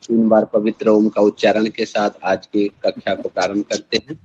3 बार पवित्र ओम का उच्चारण के साथ आज की कक्षा को प्रारंभ करते हैं।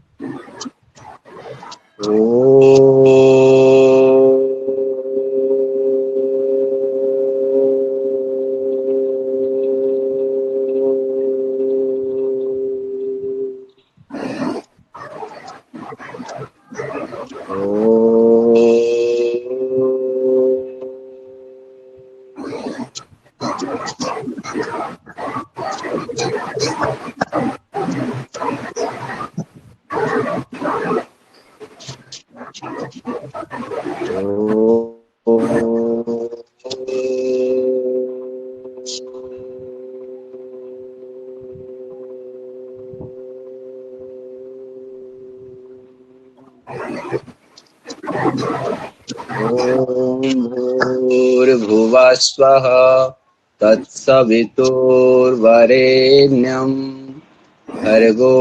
भूर्भुवः स्वः तत्सवितुर्वरेण्यं भर्गो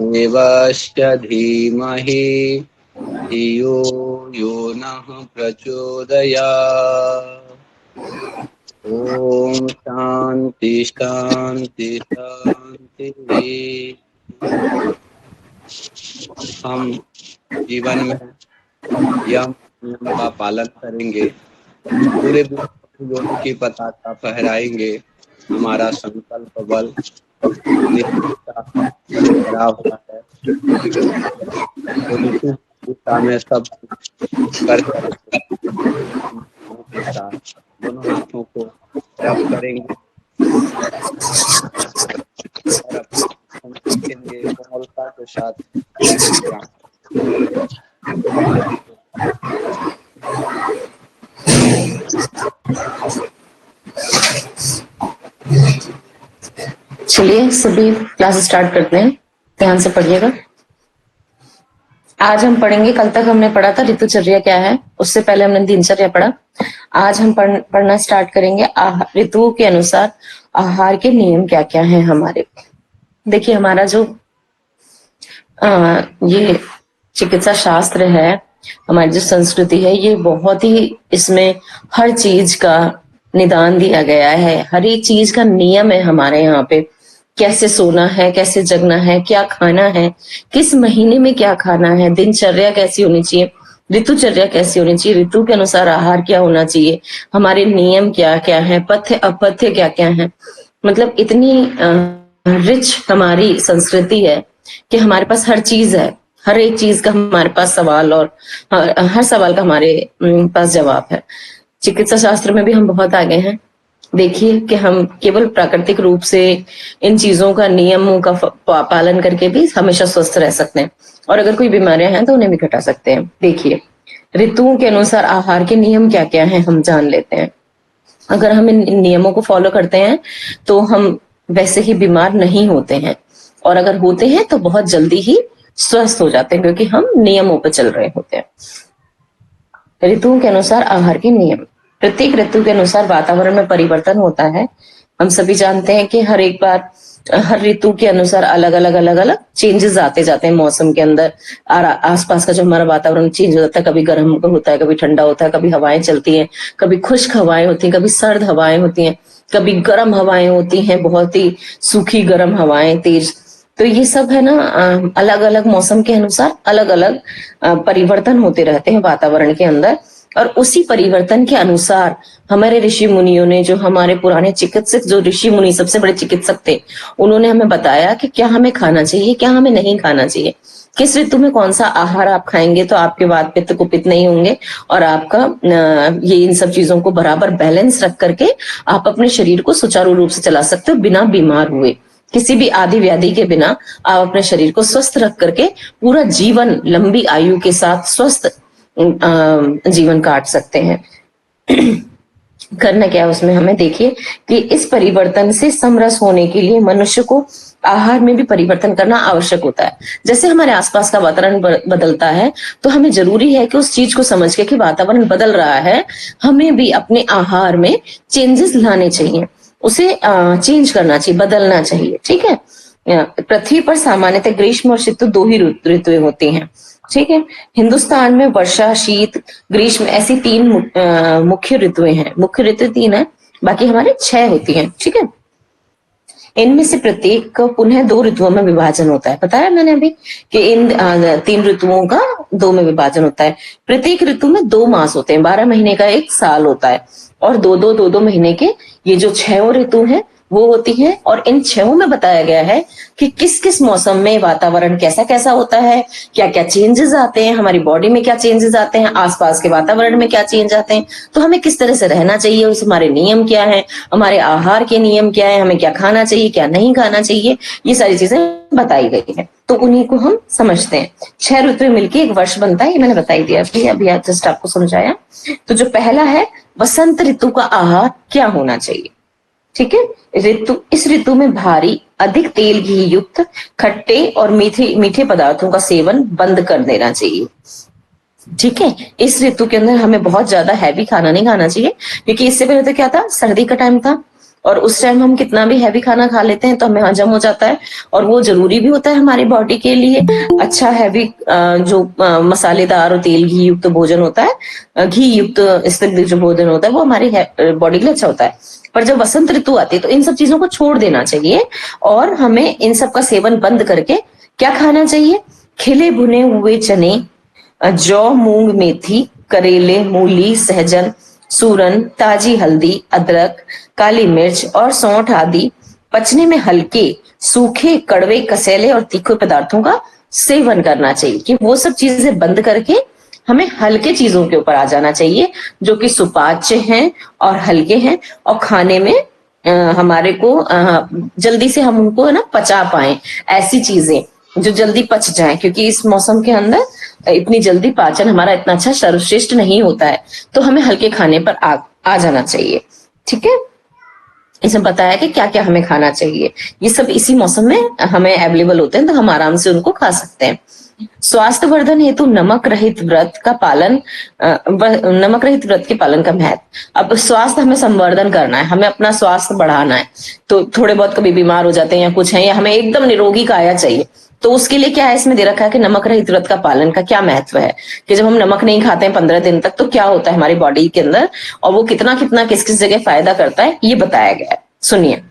देवस्य धीमहि धियो यो नः प्रचोदयात्। ओम शांति शांति शांति। हम जीवन में यम नियम का पालन करेंगे, पूरे योग की पताका फहराएंगे। हमारा संकल्प बल भरा हुआ है, दिशा में सब कर दोनों हाथों को रब करेंगे और कोमलता के साथ चलिए सभी क्लास स्टार्ट करते हैं। ध्यान से पढ़िएगा। आज हम पढ़ेंगे, कल तक हमने पढ़ा था ऋतुचर्या क्या है, उससे पहले हमने दिनचर्या पढ़ा। आज हम पढ़ना स्टार्ट करेंगे ऋतुओं के अनुसार आहार के नियम क्या क्या हैं हमारे। देखिए हमारा जो ये चिकित्सा शास्त्र है, हमारी जो संस्कृति है, ये बहुत ही इसमें हर चीज का निदान दिया गया है। हर एक चीज का नियम है हमारे यहाँ पे। कैसे सोना है, कैसे जगना है, क्या खाना है, किस महीने में क्या खाना है, दिनचर्या कैसी होनी चाहिए, ऋतुचर्या कैसी होनी चाहिए, ऋतु के अनुसार आहार क्या होना चाहिए, हमारे नियम क्या क्या है, पथ्य अपथ्य क्या क्या है। मतलब इतनी रिच हमारी संस्कृति है कि हमारे पास हर चीज है। हर एक चीज का हमारे पास सवाल और हर सवाल का हमारे पास जवाब है। चिकित्सा शास्त्र में भी हम बहुत आगे हैं। देखिए कि हम केवल प्राकृतिक रूप से इन चीजों का, नियमों का पालन करके भी हमेशा स्वस्थ रह सकते हैं, और अगर कोई बीमारियां हैं तो उन्हें भी घटा सकते हैं। देखिए ऋतुओं के अनुसार आहार के नियम क्या क्या हैं, हम जान लेते हैं। अगर हम इन नियमों को फॉलो करते हैं तो हम वैसे ही बीमार नहीं होते हैं, और अगर होते हैं तो बहुत जल्दी ही स्वस्थ हो जाते हैं, क्योंकि हम नियमों पर चल रहे होते हैं। ऋतुओं के अनुसार आहार के नियम। प्रत्येक ऋतु के अनुसार वातावरण में परिवर्तन होता है। हम सभी जानते हैं कि हर एक बार हर ऋतु के अनुसार अलग अलग चेंजेस आते जाते हैं मौसम के अंदर। आसपास का जो हमारा वातावरण चेंज हो जाता है, कभी गर्म होता है, कभी ठंडा होता है, कभी हवाएं चलती हैं, कभी खुश्क हवाएं होती हैं, कभी सर्द हवाएं होती हैं, कभी गर्म हवाएं होती हैं, बहुत ही सूखी गर्म हवाएं, तेज। तो ये सब है ना, अलग अलग मौसम के अनुसार अलग अलग परिवर्तन होते रहते हैं वातावरण के अंदर। और उसी परिवर्तन के अनुसार हमारे ऋषि मुनियों ने, जो हमारे पुराने चिकित्सक, जो ऋषि मुनि सबसे बड़े चिकित्सक थे, उन्होंने हमें बताया कि क्या हमें खाना चाहिए, क्या हमें नहीं खाना चाहिए, किस ऋतु में कौन सा आहार आप खाएंगे तो आपके वात पित्त कुपित नहीं होंगे, और आपका ये इन सब चीजों को बराबर बैलेंस रख करके आप अपने शरीर को सुचारू रूप से चला सकते हो बिना बीमार हुए। किसी भी आदि व्याधि के बिना आप अपने शरीर को स्वस्थ रख करके पूरा जीवन लंबी आयु के साथ स्वस्थ जीवन काट सकते हैं। करना क्या है उसमें हमें, देखिए कि इस परिवर्तन से समरस होने के लिए मनुष्य को आहार में भी परिवर्तन करना आवश्यक होता है। जैसे हमारे आसपास का वातावरण बदलता है, तो हमें जरूरी है कि उस चीज को समझ के कि वातावरण बदल रहा है, हमें भी अपने आहार में चेंजेस लाने चाहिए, उसे चेंज करना चाहिए, बदलना चाहिए। ठीक है। पृथ्वी पर सामान्यतः ग्रीष्म और शीत दो ही ऋतुएं होती हैं। ठीक है। हिंदुस्तान में वर्षा, शीत, ग्रीष्म ऐसी 3 मुख्य ऋतुएं हैं। मुख्य ऋतु 3 है, बाकी हमारे 6 होती हैं। ठीक है। इनमें से प्रत्येक का पुनः 2 ऋतुओं में विभाजन होता है। बताया मैंने अभी कि इन 3 ऋतुओं का 2 में विभाजन होता है। प्रत्येक ऋतु में 2 मास होते हैं, 12 महीने का एक साल होता है, और 2-2 महीने के ये जो 6 ऋतु हैं वो होती है। और इन 6 में बताया गया है कि किस किस मौसम में वातावरण कैसा कैसा होता है, क्या क्या चेंजेस आते हैं, हमारी बॉडी में क्या चेंजेस आते हैं, आसपास के वातावरण में क्या चेंज आते हैं, तो हमें किस तरह से रहना चाहिए, उस हमारे नियम क्या है, हमारे आहार के नियम क्या है, हमें क्या खाना चाहिए क्या नहीं खाना चाहिए, ये सारी चीजें बताई गई है। तो उन्हीं को हम समझते हैं। 6 ऋतु मिलकर एक वर्ष बनता है, ये मैंने बताई दिया अभी जस्ट आपको समझाया। तो जो पहला है, वसंत ऋतु का आहार क्या होना चाहिए। ठीक है, इस ऋतु में भारी, अधिक तेल घी युक्त, खट्टे और मीठे पदार्थों का सेवन बंद कर देना चाहिए। ठीक है, इस ऋतु के अंदर हमें बहुत ज्यादा हैवी खाना नहीं खाना चाहिए, क्योंकि इससे पहले तो क्या था, सर्दी का टाइम था, और उस टाइम हम कितना भी हैवी खाना खा लेते हैं तो हमें हजम हो जाता है, और वो जरूरी भी होता है हमारी बॉडी के लिए। अच्छा हैवी जो मसालेदार और तेल घी युक्त भोजन होता है, घी युक्त इस तरह जो भोजन होता है वो हमारी बॉडी के लिए अच्छा होता है। पर जब वसंत ऋतु आती है तो इन सब चीजों को छोड़ देना चाहिए, और हमें इन सब का सेवन बंद करके क्या खाना चाहिए, खिले भुने हुए चने, जौ, मूंग, मेथी, करेले, मूली, सहजन, सूरन, ताजी हल्दी, अदरक, काली मिर्च और सौंठ आदि पचने में हल्के, सूखे, कड़वे, कसैले और तीखे पदार्थों का सेवन करना चाहिए। कि वो सब चीजें बंद करके हमें हल्के चीजों के ऊपर आ जाना चाहिए, जो कि सुपाच्य हैं और हल्के हैं, और खाने में हमारे को जल्दी से हम उनको ना पचा पाए, ऐसी चीजें जो जल्दी पच जाए, क्योंकि इस मौसम के अंदर इतनी जल्दी पाचन हमारा इतना अच्छा सर्वश्रेष्ठ नहीं होता है। तो हमें हल्के खाने पर आ जाना चाहिए। ठीक है, इसमें बताया कि क्या क्या हमें खाना चाहिए, ये सब इसी मौसम में हमें अवेलेबल होते हैं, तो हम आराम से उनको खा सकते हैं। स्वास्थ्य वर्धन हेतु नमक रहित व्रत का पालन, नमक रहित व्रत के पालन का महत्व। अब स्वास्थ्य हमें संवर्धन करना है, हमें अपना स्वास्थ्य बढ़ाना है, तो थोड़े बहुत कभी बीमार हो जाते हैं या कुछ है, या हमें एकदम निरोगी काया चाहिए, तो उसके लिए क्या है, इसमें दे रखा है कि नमक रहित व्रत का पालन का क्या महत्व है, कि जब हम नमक नहीं खाते हैं 15 दिन तक तो क्या होता है हमारी बॉडी के अंदर, और वो कितना कितना किस किस जगह फायदा करता है, ये बताया गया है। सुनिए,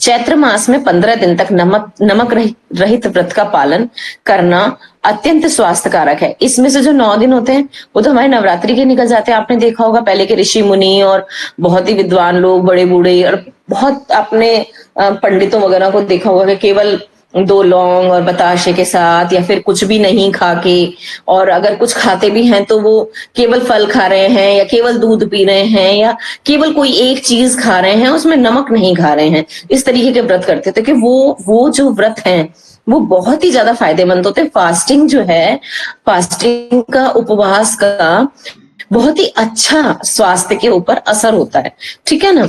चैत्र मास में 15 दिन तक नमक रहित व्रत का पालन करना अत्यंत स्वास्थ्य कारक है। इसमें से जो 9 दिन होते हैं वो तो हमारे नवरात्रि के निकल जाते हैं। आपने देखा होगा पहले के ऋषि मुनि और बहुत ही विद्वान लोग, बड़े बूढ़े, और बहुत आपने पंडितों वगैरह को देखा होगा कि केवल 2 लौंग और बताशे के साथ, या फिर कुछ भी नहीं खा के, और अगर कुछ खाते भी हैं तो वो केवल फल खा रहे हैं, या केवल दूध पी रहे हैं, या केवल कोई एक चीज खा रहे हैं, उसमें नमक नहीं खा रहे हैं, इस तरीके के व्रत करते थे। कि वो जो व्रत हैं वो बहुत ही ज्यादा फायदेमंद होते हैं। फास्टिंग जो है, फास्टिंग का, उपवास का बहुत ही अच्छा स्वास्थ्य के ऊपर असर होता है। ठीक है ना,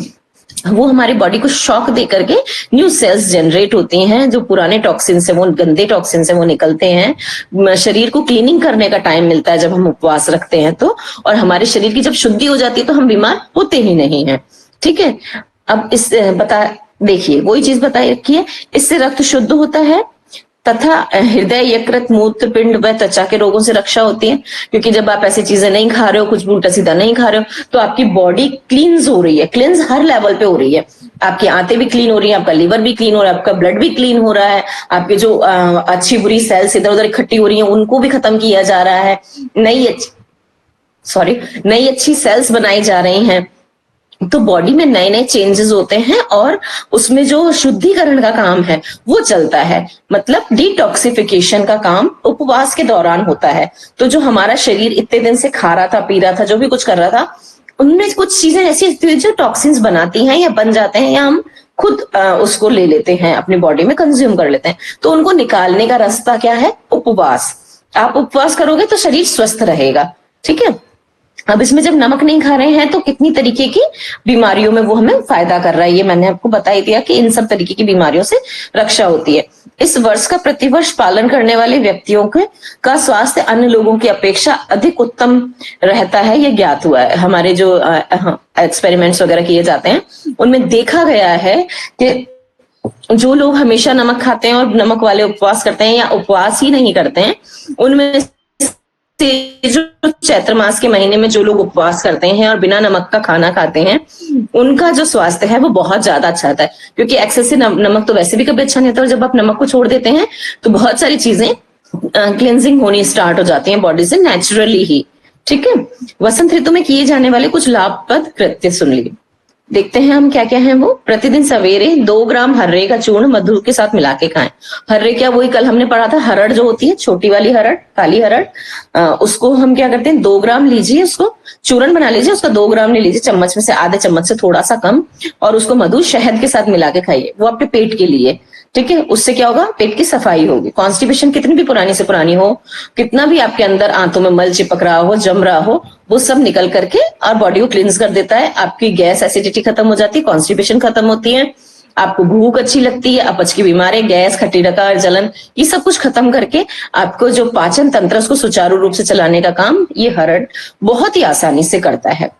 वो हमारी बॉडी को शॉक दे करके न्यू सेल्स जनरेट होती हैं, जो पुराने टॉक्सिन से, वो गंदे टॉक्सिन से वो निकलते हैं। शरीर को क्लीनिंग करने का टाइम मिलता है जब हम उपवास रखते हैं तो, और हमारे शरीर की जब शुद्धि हो जाती है तो हम बीमार होते ही नहीं है। ठीक है, अब देखिए वही चीज बताई रखी है, इससे रक्त शुद्ध होता है तथा हृदय, यकृत, मूत्र पिंड व त्वचा के रोगों से रक्षा होती है। क्योंकि जब आप ऐसी चीजें नहीं खा रहे हो, कुछ भी उल्टा सीधा नहीं खा रहे हो, तो आपकी बॉडी क्लींस हो रही है, क्लींस हर लेवल पे हो रही है। आपकी आंतें भी क्लीन हो रही है, आपका लिवर भी क्लीन हो रहा है, आपका ब्लड भी क्लीन हो रहा है, आपके जो अच्छी बुरी सेल्स इधर उधर इकट्ठी हो रही है उनको भी खत्म किया जा रहा है, नई अच्छी सेल्स बनाई जा रही हैं। तो बॉडी में नए नए चेंजेस होते हैं, और उसमें जो शुद्धिकरण का काम है वो चलता है। मतलब डिटॉक्सिफिकेशन का काम उपवास के दौरान होता है। तो जो हमारा शरीर इतने दिन से खा रहा था, पी रहा था, जो भी कुछ कर रहा था, उनमें कुछ चीजें ऐसी जो टॉक्सिन्स बनाती हैं या बन जाते हैं, या हम खुद उसको ले लेते हैं, अपनी बॉडी में कंज्यूम कर लेते हैं। तो उनको निकालने का रास्ता क्या है, उपवास। आप उपवास करोगे तो शरीर स्वस्थ रहेगा। ठीक है, अब इसमें जब नमक नहीं खा रहे हैं तो कितनी तरीके की बीमारियों में वो हमें फायदा कर रहा है, ये मैंने आपको बता ही दिया कि इन सब तरीके की बीमारियों से रक्षा होती है। इस वर्ष का प्रतिवर्ष पालन करने वाले व्यक्तियों का स्वास्थ्य अन्य लोगों की अपेक्षा अधिक उत्तम रहता है, ये ज्ञात हुआ है। हमारे जो एक्सपेरिमेंट्स वगैरह किए जाते हैं उनमें देखा गया है कि जो लोग हमेशा नमक खाते हैं और नमक वाले उपवास करते हैं, या उपवास ही नहीं करते हैं, उनमें से जो चैत्र मास के महीने में जो लोग उपवास करते हैं और बिना नमक का खाना खाते हैं, उनका जो स्वास्थ्य है वो बहुत ज्यादा अच्छा रहता है, क्योंकि एक्सेस से नमक तो वैसे भी कभी अच्छा नहीं होता, और जब आप नमक को छोड़ देते हैं तो बहुत सारी चीजें क्लिनजिंग होनी स्टार्ट हो जाती हैं बॉडी से नेचुरली ही। ठीक है, वसंत ऋतु में किए जाने वाले कुछ लाभप्रद कृत्य सुन लीजिए, देखते हैं हम क्या क्या है वो। प्रतिदिन सवेरे 2 ग्राम हर्रे का चूर्ण मधु के साथ मिला के खाएं। हर्रे क्या, वही कल हमने पढ़ा था, हरड़ जो होती है, छोटी वाली हरड़, काली हरड़, उसको हम क्या करते हैं, 2 ग्राम लीजिए, उसको चूर्ण बना लीजिए, उसका 2 ग्राम ले लीजिए, चम्मच में से आधे चम्मच से थोड़ा सा कम, और उसको मधु शहद के साथ मिला के खाइए, वो आपके पेट के लिए। ठीक है, उससे क्या होगा, पेट की सफाई होगी। कॉन्स्टिपेशन कितनी भी पुरानी से पुरानी हो, कितना भी आपके अंदर आंतों में मल चिपक रहा हो, जम रहा हो, वो सब निकल करके और बॉडी को क्लींस कर देता है। आपकी गैस एसिडिटी खत्म हो जाती है, कॉन्स्टिपेशन खत्म होती है, आपको भूख अच्छी लगती है, अपच की बीमारी, गैस, खट्टी डकार, जलन, ये सब कुछ खत्म करके आपको जो पाचन तंत्र उसको सुचारू रूप से चलाने का काम ये हरड़ बहुत ही आसानी से करता है।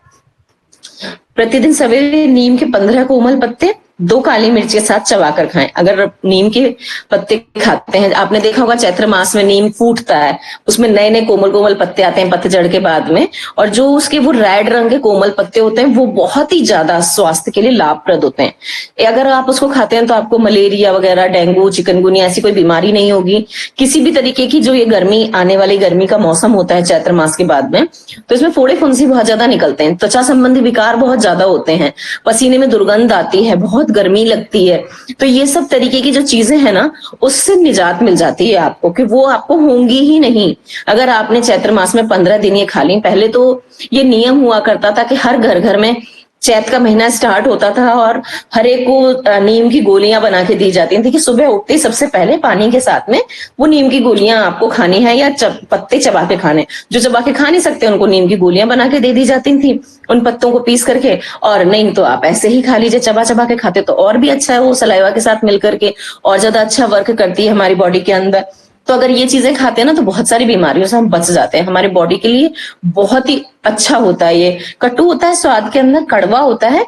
प्रतिदिन सवेरे नीम के 15 कोमल पत्ते 2 काली मिर्च के साथ चबाकर खाएं। अगर नीम के पत्ते खाते हैं, आपने देखा होगा चैत्र मास में नीम फूटता है, उसमें नए नए कोमल कोमल पत्ते आते हैं पतझड़ के बाद में, और जो उसके वो रेड रंग के कोमल पत्ते होते हैं वो बहुत ही ज्यादा स्वास्थ्य के लिए लाभप्रद होते हैं। अगर आप उसको खाते हैं तो आपको मलेरिया वगैरह, डेंगू, चिकनगुनिया ऐसी कोई बीमारी नहीं होगी, किसी भी तरीके की। जो ये गर्मी, आने वाली गर्मी का मौसम होता है चैत्र मास के बाद में, तो इसमें फोड़े फुंसी बहुत ज्यादा निकलते हैं, त्वचा संबंधी विकार बहुत ज्यादा होते हैं, पसीने में दुर्गंध आती है, बहुत गर्मी लगती है। तो ये सब तरीके की जो चीजें हैं ना, उससे निजात मिल जाती है आपको, कि वो आपको होंगी ही नहीं अगर आपने चैत्र मास में 15 दिन ये खा ली। पहले तो ये नियम हुआ करता था कि हर घर घर में चैत का महीना स्टार्ट होता था और हर एक को नीम की गोलियां बना के दी जाती थी कि सुबह उठते ही सबसे पहले पानी के साथ में वो नीम की गोलियां आपको खानी है, या पत्ते चबा के खाने। जो चबा के खा नहीं सकते उनको नीम की गोलियां बना के दे दी जाती थी, उन पत्तों को पीस करके। और नहीं तो आप ऐसे ही खा लीजिए, चबा चबा के खाते तो और भी अच्छा है, वो सलाइवा के साथ मिलकर के और ज्यादा अच्छा वर्क करती है हमारी बॉडी के अंदर। तो अगर ये चीजें खाते हैं ना तो बहुत सारी बीमारियों से हम बच जाते हैं, हमारी बॉडी के लिए बहुत ही अच्छा होता है। ये कटु होता है स्वाद के अंदर, कड़वा होता है,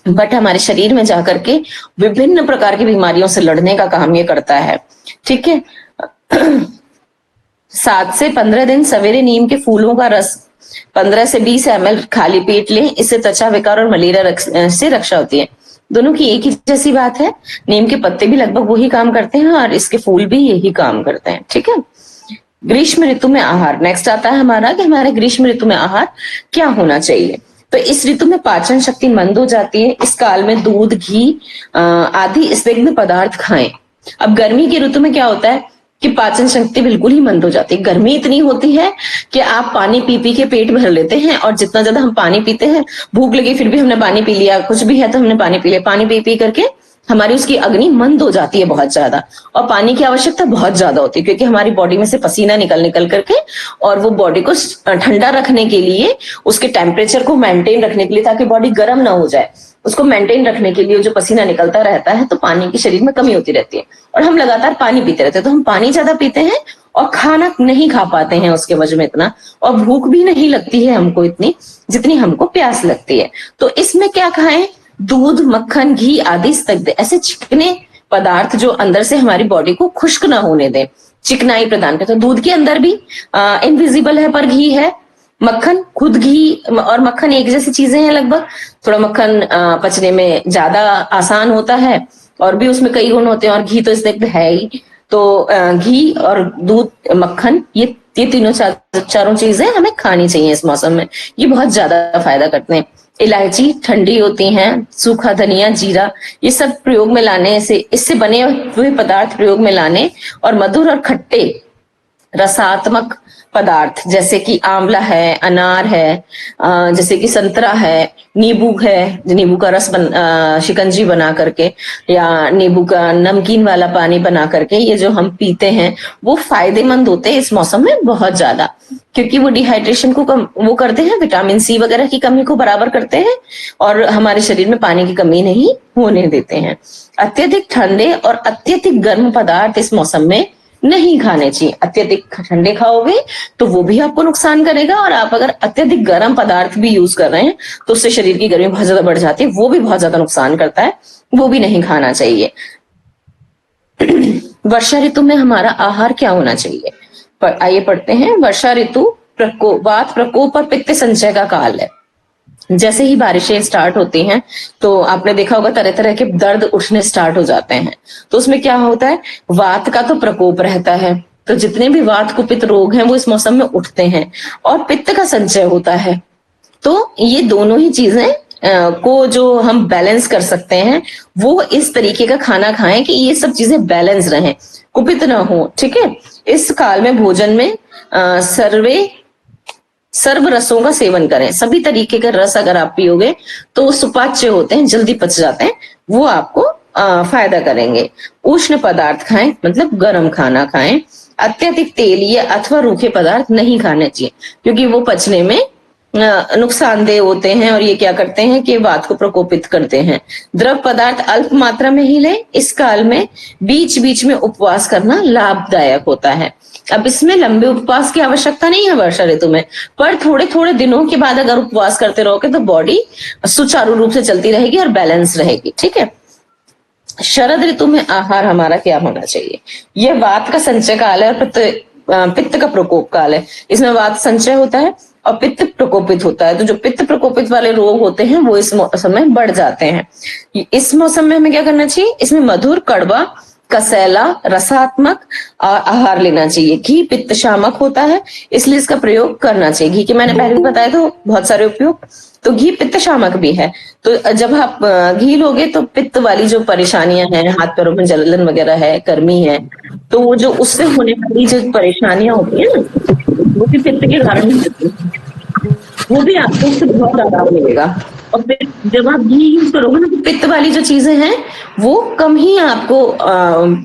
बट हमारे शरीर में जाकर के विभिन्न प्रकार की बीमारियों से लड़ने का काम ये करता है। ठीक है, 7 से 15 दिन सवेरे नीम के फूलों का रस 15 से 20 ml खाली पेट लें, इससे त्वचा विकार और मलेरिया से रक्षा होती है। दोनों की एक ही जैसी बात है, नीम के पत्ते भी लगभग वही काम करते हैं और इसके फूल भी यही काम करते हैं। ठीक है, ग्रीष्म ऋतु में आहार नेक्स्ट आता है हमारा, कि हमारे ग्रीष्म ऋतु में आहार क्या होना चाहिए। तो इस ऋतु में पाचन शक्ति मंद हो जाती है, इस काल में दूध, घी आदि स्निग्ध पदार्थ खाएं। अब गर्मी की ऋतु में क्या होता है कि पाचन शक्ति बिल्कुल ही मंद हो जाती है। गर्मी इतनी होती है कि आप पानी पी पी के पेट भर लेते हैं, और जितना ज्यादा हम पानी पीते हैं, भूख लगी फिर भी हमने पानी पी लिया, कुछ भी है तो हमने पानी पी लिया, पानी पी पी करके हमारी उसकी अग्नि मंद हो जाती है बहुत ज्यादा, और पानी की आवश्यकता बहुत ज्यादा होती है, क्योंकि हमारी बॉडी में से पसीना निकल निकल करके, और वो बॉडी को ठंडा रखने के लिए, उसके टेम्परेचर को मेंटेन रखने के लिए, ताकि बॉडी गर्म ना हो जाए, उसको मेंटेन रखने के लिए जो पसीना निकलता रहता है, तो पानी की शरीर में कमी होती रहती है, और हम लगातार पानी पीते रहते हैं। तो हम पानी ज्यादा पीते हैं और खाना नहीं खा पाते हैं उसके वजह में इतना, और भूख भी नहीं लगती है हमको इतनी जितनी हमको प्यास लगती है। तो इसमें क्या खाएं, दूध, मक्खन, घी आदि स्तग्ध, ऐसे चिकने पदार्थ जो अंदर से हमारी बॉडी को खुश्क ना होने दें, चिकनाई प्रदान करते हैं। दूध के अंदर भी इनविजिबल है पर घी है, मक्खन, खुद घी और मक्खन एक जैसी चीजें हैं लगभग, थोड़ा मक्खन पचने में ज्यादा आसान होता है और भी उसमें कई गुण होते हैं, और घी तो स्निग्ध है ही। तो घी और दूध, मक्खन, ये तीनों चारों चीजें हमें खानी चाहिए इस मौसम में, ये बहुत ज्यादा फायदा करते हैं। इलायची ठंडी होती हैं, सूखा धनिया, जीरा, ये सब प्रयोग में लाने से, इससे बने हुए पदार्थ प्रयोग में लाने, और मधुर और खट्टे रसात्मक पदार्थ जैसे कि आंवला है, अनार है, जैसे कि संतरा है, नींबू है, नींबू का रस शिकंजी बना करके, या नींबू का नमकीन वाला पानी बना करके, ये जो हम पीते हैं वो फायदेमंद होते हैं इस मौसम में बहुत ज्यादा, क्योंकि वो डिहाइड्रेशन को वो करते हैं, विटामिन सी वगैरह की कमी को बराबर करते हैं, और हमारे शरीर में पानी की कमी नहीं होने देते हैं। अत्यधिक ठंडे और अत्यधिक गर्म पदार्थ इस मौसम में नहीं खाने चाहिए। अत्यधिक ठंडे खाओगे तो वो भी आपको नुकसान करेगा, और आप अगर अत्यधिक गर्म पदार्थ भी यूज कर रहे हैं तो उससे शरीर की गर्मी बहुत ज्यादा बढ़ जाती है, वो भी बहुत ज्यादा नुकसान करता है, वो भी नहीं खाना चाहिए। वर्षा ऋतु में हमारा आहार क्या होना चाहिए। आइए पढ़ते हैं। वर्षा ऋतु वात प्रकोप और पित्त संचय का काल है। जैसे ही बारिशें स्टार्ट होती हैं तो आपने देखा होगा तरह तरह के दर्द उठने स्टार्ट हो जाते हैं। तो उसमें क्या होता है, वात का तो प्रकोप रहता है, तो जितने भी वात कुपित रोग हैं वो इस मौसम में उठते हैं, और पित्त का संचय होता है। तो ये दोनों ही चीजें को जो हम बैलेंस कर सकते हैं वो इस तरीके का खाना खाएं कि ये सब चीजें बैलेंस रहें, कुपित ना हो। ठीक है। इस काल में भोजन में सर्व रसों का सेवन करें। सभी तरीके के रस अगर आप पियोगे तो वो सुपाच्य होते हैं, जल्दी पच जाते हैं, वो आपको फायदा करेंगे। उष्ण पदार्थ खाएं, मतलब गर्म खाना खाएं। अत्यधिक तेलीय अथवा रूखे पदार्थ नहीं खाने चाहिए क्योंकि वो पचने में नुकसानदेह होते हैं और ये क्या करते हैं कि वात को प्रकोपित करते हैं। द्रव पदार्थ अल्प मात्रा में ही लें। इस काल में बीच बीच में उपवास करना लाभदायक होता है। अब इसमें लंबे उपवास की आवश्यकता नहीं है वर्षा ऋतु में, पर थोड़े थोड़े दिनों के बाद अगर उपवास करते रहोगे तो बॉडी सुचारू रूप से चलती रहेगी और बैलेंस रहेगी। ठीक है। शरद ऋतु में आहार हमारा क्या होना चाहिए? यह वात का संचय काल है और पित्त का प्रकोप काल है। इसमें वात संचय होता है और पित्त प्रकोपित होता है। तो जो पित्त प्रकोपित वाले रोग होते हैं वो इस मौसम में बढ़ जाते हैं। इस मौसम में हमें क्या करना चाहिए? इसमें मधुर, कड़वा, कसैला, रसात्मक आहार लेना चाहिए। घी पित्त शामक होता है इसलिए इसका प्रयोग करना चाहिए। घी के मैंने पहले बताया तो बहुत सारे उपयोग, तो घी पित्त शामक भी है। तो जब आप घी लोगे तो पित्त वाली जो परेशानियां हैं, हाथ पैरों में जलन वगैरह है, गर्मी है, तो वो जो उससे होने वाली जो परेशानियां होती है ना, वो भी पित्त के कारण होती है, वो भी आपको उससे बहुत आराम मिलेगा। और फिर जब आप घी यूज करोगे ना तो पित्त वाली जो चीजें हैं वो कम ही आपको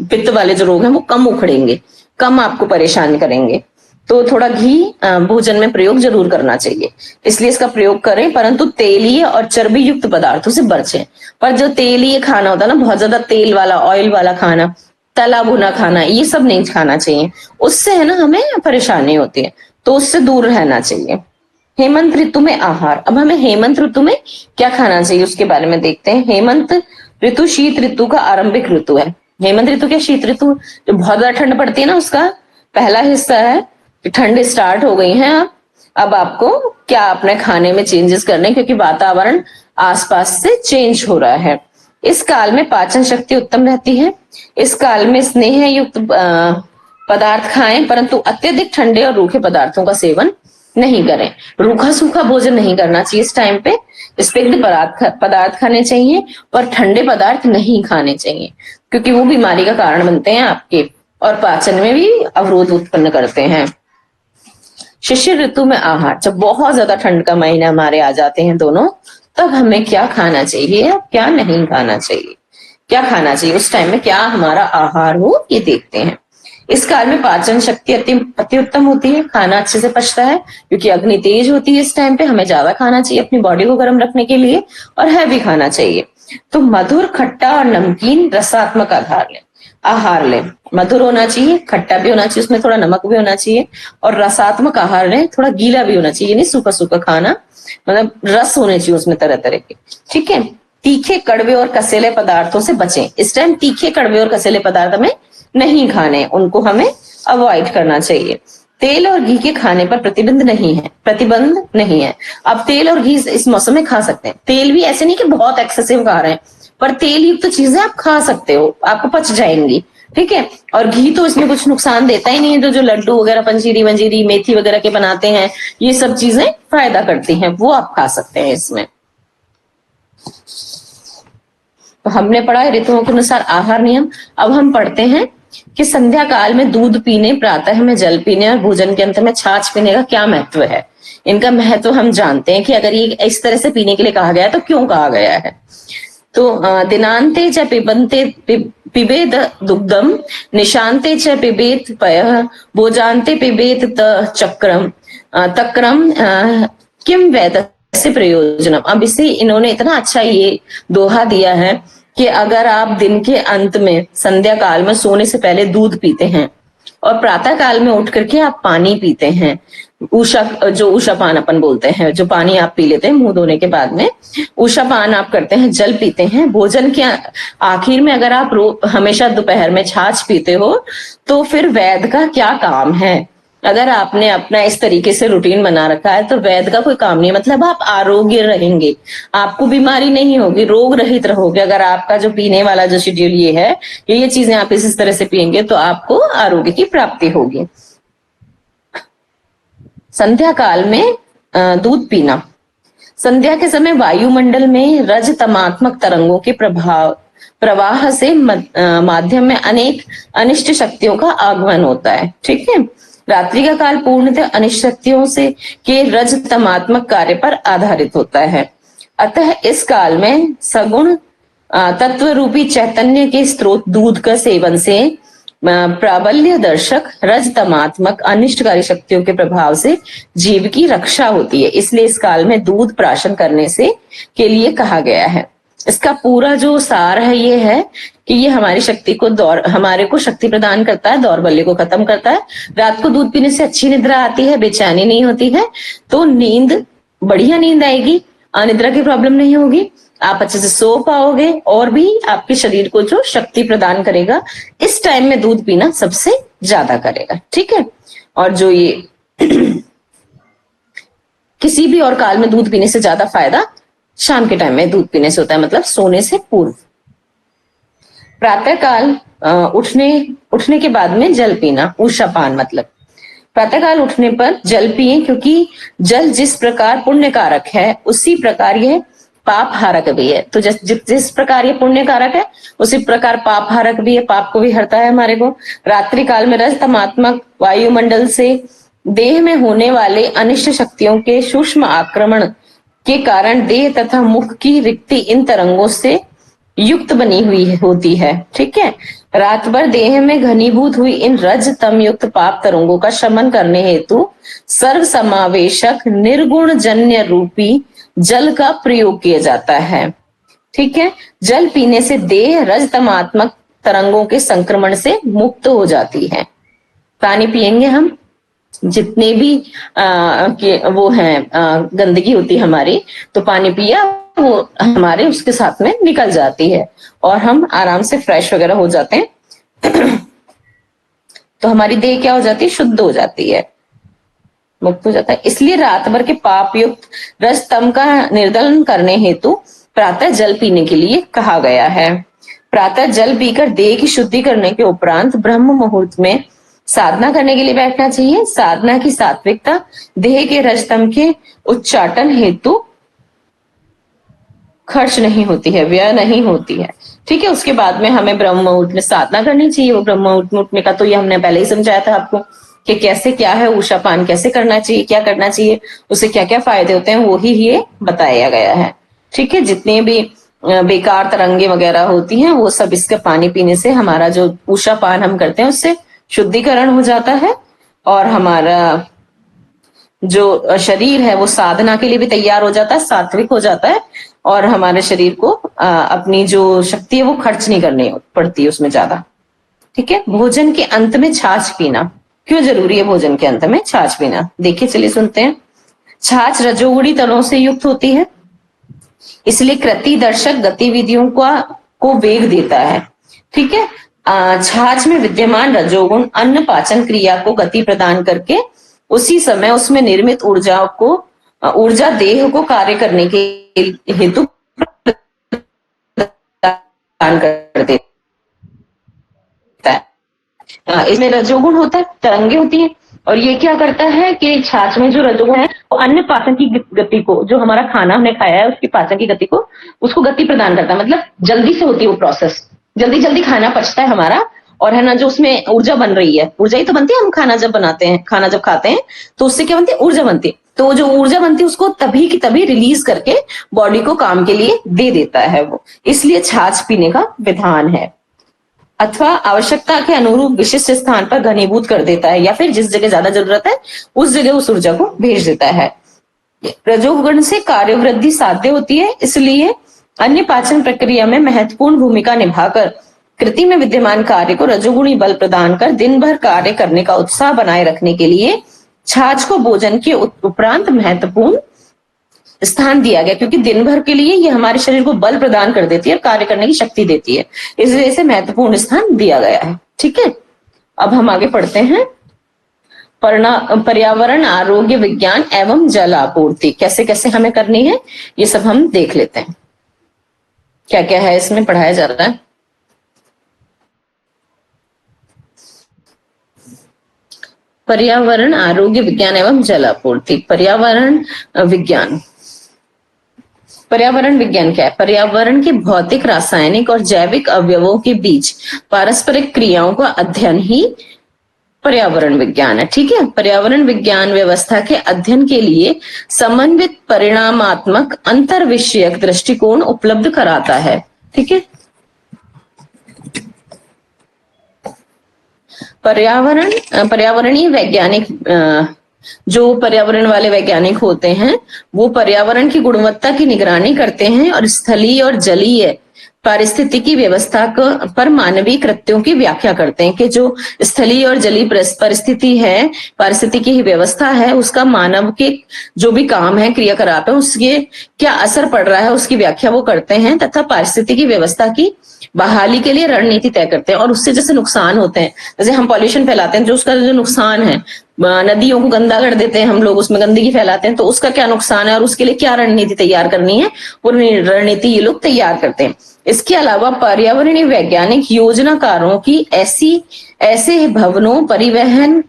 पित्त वाले जो रोग हैं वो कम उखड़ेंगे, कम आपको परेशान करेंगे। तो थोड़ा घी भोजन में प्रयोग जरूर करना चाहिए, इसलिए इसका प्रयोग करें, परंतु तेलीय और चर्बी युक्त पदार्थों से बचें। पर जो तेलीय खाना होता है ना, बहुत ज्यादा तेल वाला, ऑयल वाला खाना, तला भुना खाना, ये सब नहीं खाना चाहिए। उससे है ना हमें परेशानी होती है, तो उससे दूर रहना चाहिए। हेमंत ऋतु में आहार। अब हमें हेमंत ऋतु में क्या खाना चाहिए उसके बारे में देखते हैं। हेमंत ऋतु शीत ऋतु का आरंभिक ऋतु है। हेमंत ऋतु क्या, शीत ऋतु जो बहुत ज्यादा ठंड पड़ती है ना उसका पहला हिस्सा है। ठंड स्टार्ट हो गई है, अब आपको क्या अपने खाने में चेंजेस करने, क्योंकि वातावरण आसपास से चेंज हो रहा है। इस काल में पाचन शक्ति उत्तम रहती है। इस काल में स्नेह युक्त पदार्थ खाएं, परंतु अत्यधिक ठंडे और रूखे पदार्थों का सेवन नहीं करें। रूखा सूखा भोजन नहीं करना चाहिए इस टाइम पे। स्निग्ध पदार्थ खाने चाहिए और ठंडे पदार्थ नहीं खाने चाहिए क्योंकि वो बीमारी का कारण बनते हैं आपके और पाचन में भी अवरोध उत्पन्न करते हैं। शिशिर ऋतु में आहार। जब बहुत ज्यादा ठंड का महीना हमारे आ जाते हैं दोनों, तब हमें क्या खाना चाहिए, क्या नहीं खाना चाहिए, क्या खाना चाहिए उस टाइम में, क्या हमारा आहार हो, ये देखते हैं। इस काल में पाचन शक्ति अति उत्तम होती है, खाना अच्छे से पचता है क्योंकि अग्नि तेज होती है। इस टाइम पे हमें ज्यादा खाना चाहिए अपनी बॉडी को गर्म रखने के लिए और हैवी खाना चाहिए। तो मधुर, खट्टा और नमकीन रसात्मक आहार लें। मधुर होना चाहिए, खट्टा भी होना चाहिए, उसमें थोड़ा नमक भी होना चाहिए, और रसात्मक आहार लें, थोड़ा गीला भी होना चाहिए, नहीं सूखा सूखा खाना, मतलब रस होने चाहिए उसमें तरह तरह के। ठीक है। तीखे, कड़वे और कसेले पदार्थों से बचें। इस टाइम तीखे, कड़वे और कसेले पदार्थ हमें नहीं खाने, उनको हमें अवॉइड करना चाहिए। तेल और घी के खाने पर प्रतिबंध नहीं है। अब तेल और घी इस मौसम में खा सकते हैं। तेल भी ऐसे नहीं कि बहुत एक्सेसिव खा रहे हैं, पर तेल युक्त तो चीजें आप खा सकते हो, आपको पच जाएंगी। ठीक है। और घी तो इसमें कुछ नुकसान देता ही नहीं है। जो लड्डू वगैरह, पंजीरी वंजीरी, मेथी वगैरह के बनाते हैं, ये सब चीजें फायदा करती हैं, वो आप खा सकते हैं इसमें। तो हमने पढ़ा है ऋतुओं के अनुसार आहार नियम। अब हम पढ़ते हैं कि संध्या काल में दूध पीने, प्रातः में जल पीने और भोजन के अंत में छाछ पीने का क्या महत्व है। इनका महत्व हम जानते हैं कि अगर ये इस तरह से पीने के लिए कहा गया है तो क्यों कहा गया है। तो दिनांते च पिबेत दुग्धम, निशांते च पिबेत पयः, भोजांते पिबेत चक्रम तक्रम किम वैदस्य प्रयोजनम। अब इसे इन्होंने इतना अच्छा ये दोहा दिया है कि अगर आप दिन के अंत में संध्या काल में सोने से पहले दूध पीते हैं और प्रातः काल में उठ करके आप पानी पीते हैं, उषा पान अपन बोलते हैं, जो पानी आप पी लेते हैं मुंह धोने के बाद में, उषा पान आप करते हैं, जल पीते हैं, भोजन के आखिर में अगर आप हमेशा दोपहर में छाछ पीते हो, तो फिर वैद का क्या काम है। अगर आपने अपना इस तरीके से रूटीन बना रखा है तो वैद्य का कोई काम नहीं, मतलब आप आरोग्य रहेंगे, आपको बीमारी नहीं होगी, रोग रहित रहोगे। अगर आपका जो पीने वाला जो शेड्यूल ये है, ये चीजें आप इस तरह से पिएंगे तो आपको आरोग्य की प्राप्ति होगी। संध्या काल में दूध पीना। संध्या के समय वायुमंडल में रजतमात्मक तरंगों के प्रवाह से माध्यम में अनेक अनिष्ट शक्तियों का आगमन होता है। ठीक है, रात्रि का काल पूर्णतः अनिष्ट शक्तियों से के रजतमात्मक कार्य पर आधारित होता है। अतः इस काल में सगुण तत्व रूपी चैतन्य के स्रोत दूध का सेवन से प्राबल्य दर्शक रजतमात्मक अनिष्टकारी शक्तियों के प्रभाव से जीव की रक्षा होती है। इसलिए इस काल में दूध प्राशन करने से के लिए कहा गया है। इसका पूरा जो सार है ये है कि ये हमारी शक्ति को हमारे को शक्ति प्रदान करता है, दौर्बल्य को खत्म करता है। रात को दूध पीने से अच्छी निद्रा आती है, बेचैनी नहीं होती है, तो नींद बढ़िया नींद आएगी, अनिद्रा की प्रॉब्लम नहीं होगी, आप अच्छे से सो पाओगे और भी आपके शरीर को जो शक्ति प्रदान करेगा इस टाइम में दूध पीना सबसे ज्यादा करेगा। ठीक है, और जो ये किसी भी और काल में दूध पीने से ज्यादा फायदा शाम के टाइम में दूध पीने से होता है, मतलब सोने से पूर्व। प्रातः काल उठने के बाद में जल पीना, उषापान मतलब प्रातः काल उठने पर जल पिए, क्योंकि जल जिस प्रकार पुण्य कारक है उसी प्रकार यह पाप हारक भी है। तो जिस प्रकार ये पुण्य कारक है उसी प्रकार पाप हारक भी है, पाप को भी हरता है हमारे को। रात्रि काल में रजतमात्मक वायुमंडल से देह में होने वाले अनिष्ट शक्तियों के सूक्ष्म आक्रमण के कारण देह तथा मुख की रिक्ति इन तरंगों से युक्त बनी हुई होती है। ठीक है, रात भर देह में घनीभूत हुई इन रज तम युक्त पाप तरंगों का शमन करने हेतु सर्व समावेशक निर्गुण जन्य रूपी जल का प्रयोग किया जाता है। ठीक है, जल पीने से देह रजतमात्मक तरंगों के संक्रमण से मुक्त हो जाती है। पानी पिएंगे हम, जितने भी वो हैं गंदगी होती है हमारी, तो पानी पिया वो हमारे उसके साथ में निकल जाती है और हम आराम से फ्रेश वगैरह हो जाते हैं। तो हमारी देह क्या हो जाती है, शुद्ध हो जाती है, मुक्त हो जाता है। इसलिए रात भर के पाप युक्त रजतम का निर्दलन करने हेतु प्रातः जल पीने के लिए कहा गया है। प्रातः जल पीकर देह की शुद्धि करने के उपरांत ब्रह्म मुहूर्त में साधना करने के लिए बैठना चाहिए। साधना की सात्विकता देह के रजतम के उच्चाटन हेतु खर्च नहीं होती है, व्यय नहीं होती है। ठीक है, उसके बाद में हमें ब्रह्म मुहूर्त में साधना करनी चाहिए। वो ब्रह्म मुहूर्त में उठने का तो ये हमने पहले ही समझाया था आपको कि कैसे क्या है, उषापान कैसे करना चाहिए, क्या करना चाहिए, उससे क्या क्या फायदे होते हैं, वो ही ये बताया गया है। ठीक है, जितने भी बेकार तरंगे वगैरह होती हैं वो सब इसके पानी पीने से, हमारा जो उषापान हम करते हैं उससे शुद्धिकरण हो जाता है और हमारा जो शरीर है वो साधना के लिए भी तैयार हो जाता है, सात्विक हो जाता है और हमारे शरीर को अपनी जो शक्ति है वो खर्च नहीं करनी पड़ती उसमें ज्यादा। ठीक है, भोजन के अंत में छाछ पीना। क्यों जरूरी है भोजन के अंत में छाछ पीना, देखिए चलिए सुनते हैं। छाछ रजोगुणी तलों से युक्त होती है, इसलिए कृति दर्शक गतिविधियों को वेग देता है। ठीक है, छाछ में विद्यमान रजोगुण अन्न पाचन क्रिया को गति प्रदान करके उसी समय उसमें निर्मित ऊर्जा देह को कार्य करने के हेतु प्रदान कर देता है। इसमें रजोगुण होता है, तरंगे होती हैं और ये क्या करता है कि छाछ में जो रजोगुण है वो अन्न पाचन की गति को, जो हमारा खाना हमने खाया है उसकी पाचन की गति को, उसको गति प्रदान करता है। मतलब जल्दी से होती है वो प्रोसेस, जल्दी जल्दी खाना पचता है हमारा, और है ना जो उसमें ऊर्जा बन रही है, ऊर्जा ही तो बनती है। हम खाना जब बनाते हैं, खाना जब खाते हैं तो उससे क्या बनती है, ऊर्जा बनती है। तो जो ऊर्जा बनती है उसको तभी की तभी रिलीज करके बॉडी को काम के लिए दे देता है वो, इसलिए छाछ पीने का विधान है। अथवा आवश्यकता के अनुरूप विशिष्ट स्थान पर घनीभूत कर देता है, या फिर जिस जगह ज्यादा जरूरत है उस जगह उस ऊर्जा को भेज देता है। रजोगुण से कार्यवृद्धि साध्य होती है, इसलिए अन्य पाचन प्रक्रिया में महत्वपूर्ण भूमिका निभाकर कृति में विद्यमान कार्य को रजोगुणी बल प्रदान कर दिन भर कार्य करने का उत्साह बनाए रखने के लिए छाछ को भोजन के उपरांत महत्वपूर्ण स्थान दिया गया, क्योंकि दिन भर के लिए ये हमारे शरीर को बल प्रदान कर देती है और कार्य करने की शक्ति देती है, इस वजह से महत्वपूर्ण स्थान दिया गया है। ठीक है, अब हम आगे पढ़ते हैं। पर्यावरण आरोग्य विज्ञान एवं जल आपूर्ति कैसे कैसे हमें करनी है, ये सब हम देख लेते हैं। क्या क्या है इसमें पढ़ाया जा रहा है। पर्यावरण आरोग्य विज्ञान एवं जल आपूर्ति। पर्यावरण विज्ञान क्या है? पर्यावरण के भौतिक, रासायनिक और जैविक अवयवों के बीच पारस्परिक क्रियाओं का अध्ययन ही पर्यावरण विज्ञान है। ठीक है। पर्यावरण विज्ञान व्यवस्था के अध्ययन के लिए समन्वित परिणामात्मक अंतर विषयक दृष्टिकोण उपलब्ध कराता है। ठीक है। पर्यावरणीय वैज्ञानिक, जो पर्यावरण वाले वैज्ञानिक होते हैं वो पर्यावरण की गुणवत्ता की निगरानी करते हैं और स्थलीय और जलीय पारिस्थितिकी व्यवस्था पर मानवीय कृत्यों की व्याख्या करते हैं कि जो स्थलीय और जलीय परिस्थिति है, पारिस्थितिकी की व्यवस्था है, उसका मानव के जो भी काम है, क्रियाकलाप है, उसके क्या असर पड़ रहा है उसकी व्याख्या वो करते हैं तथा पारिस्थितिकी व्यवस्था की बहाली के लिए रणनीति तय करते हैं। और उससे जैसे नुकसान होते हैं, जैसे हम पॉल्यूशन फैलाते हैं, जो उसका जो नुकसान है, नदियों को गंदा कर देते हैं हम लोग, उसमें गंदगी फैलाते हैं, तो उसका क्या नुकसान है और उसके लिए क्या रणनीति तैयार करनी है, वो रणनीति ये लोग तैयार करते हैं। इसके अलावा पर्यावरणीय वैज्ञानिक योजनाकारों की ऐसे भवनों, परिवहन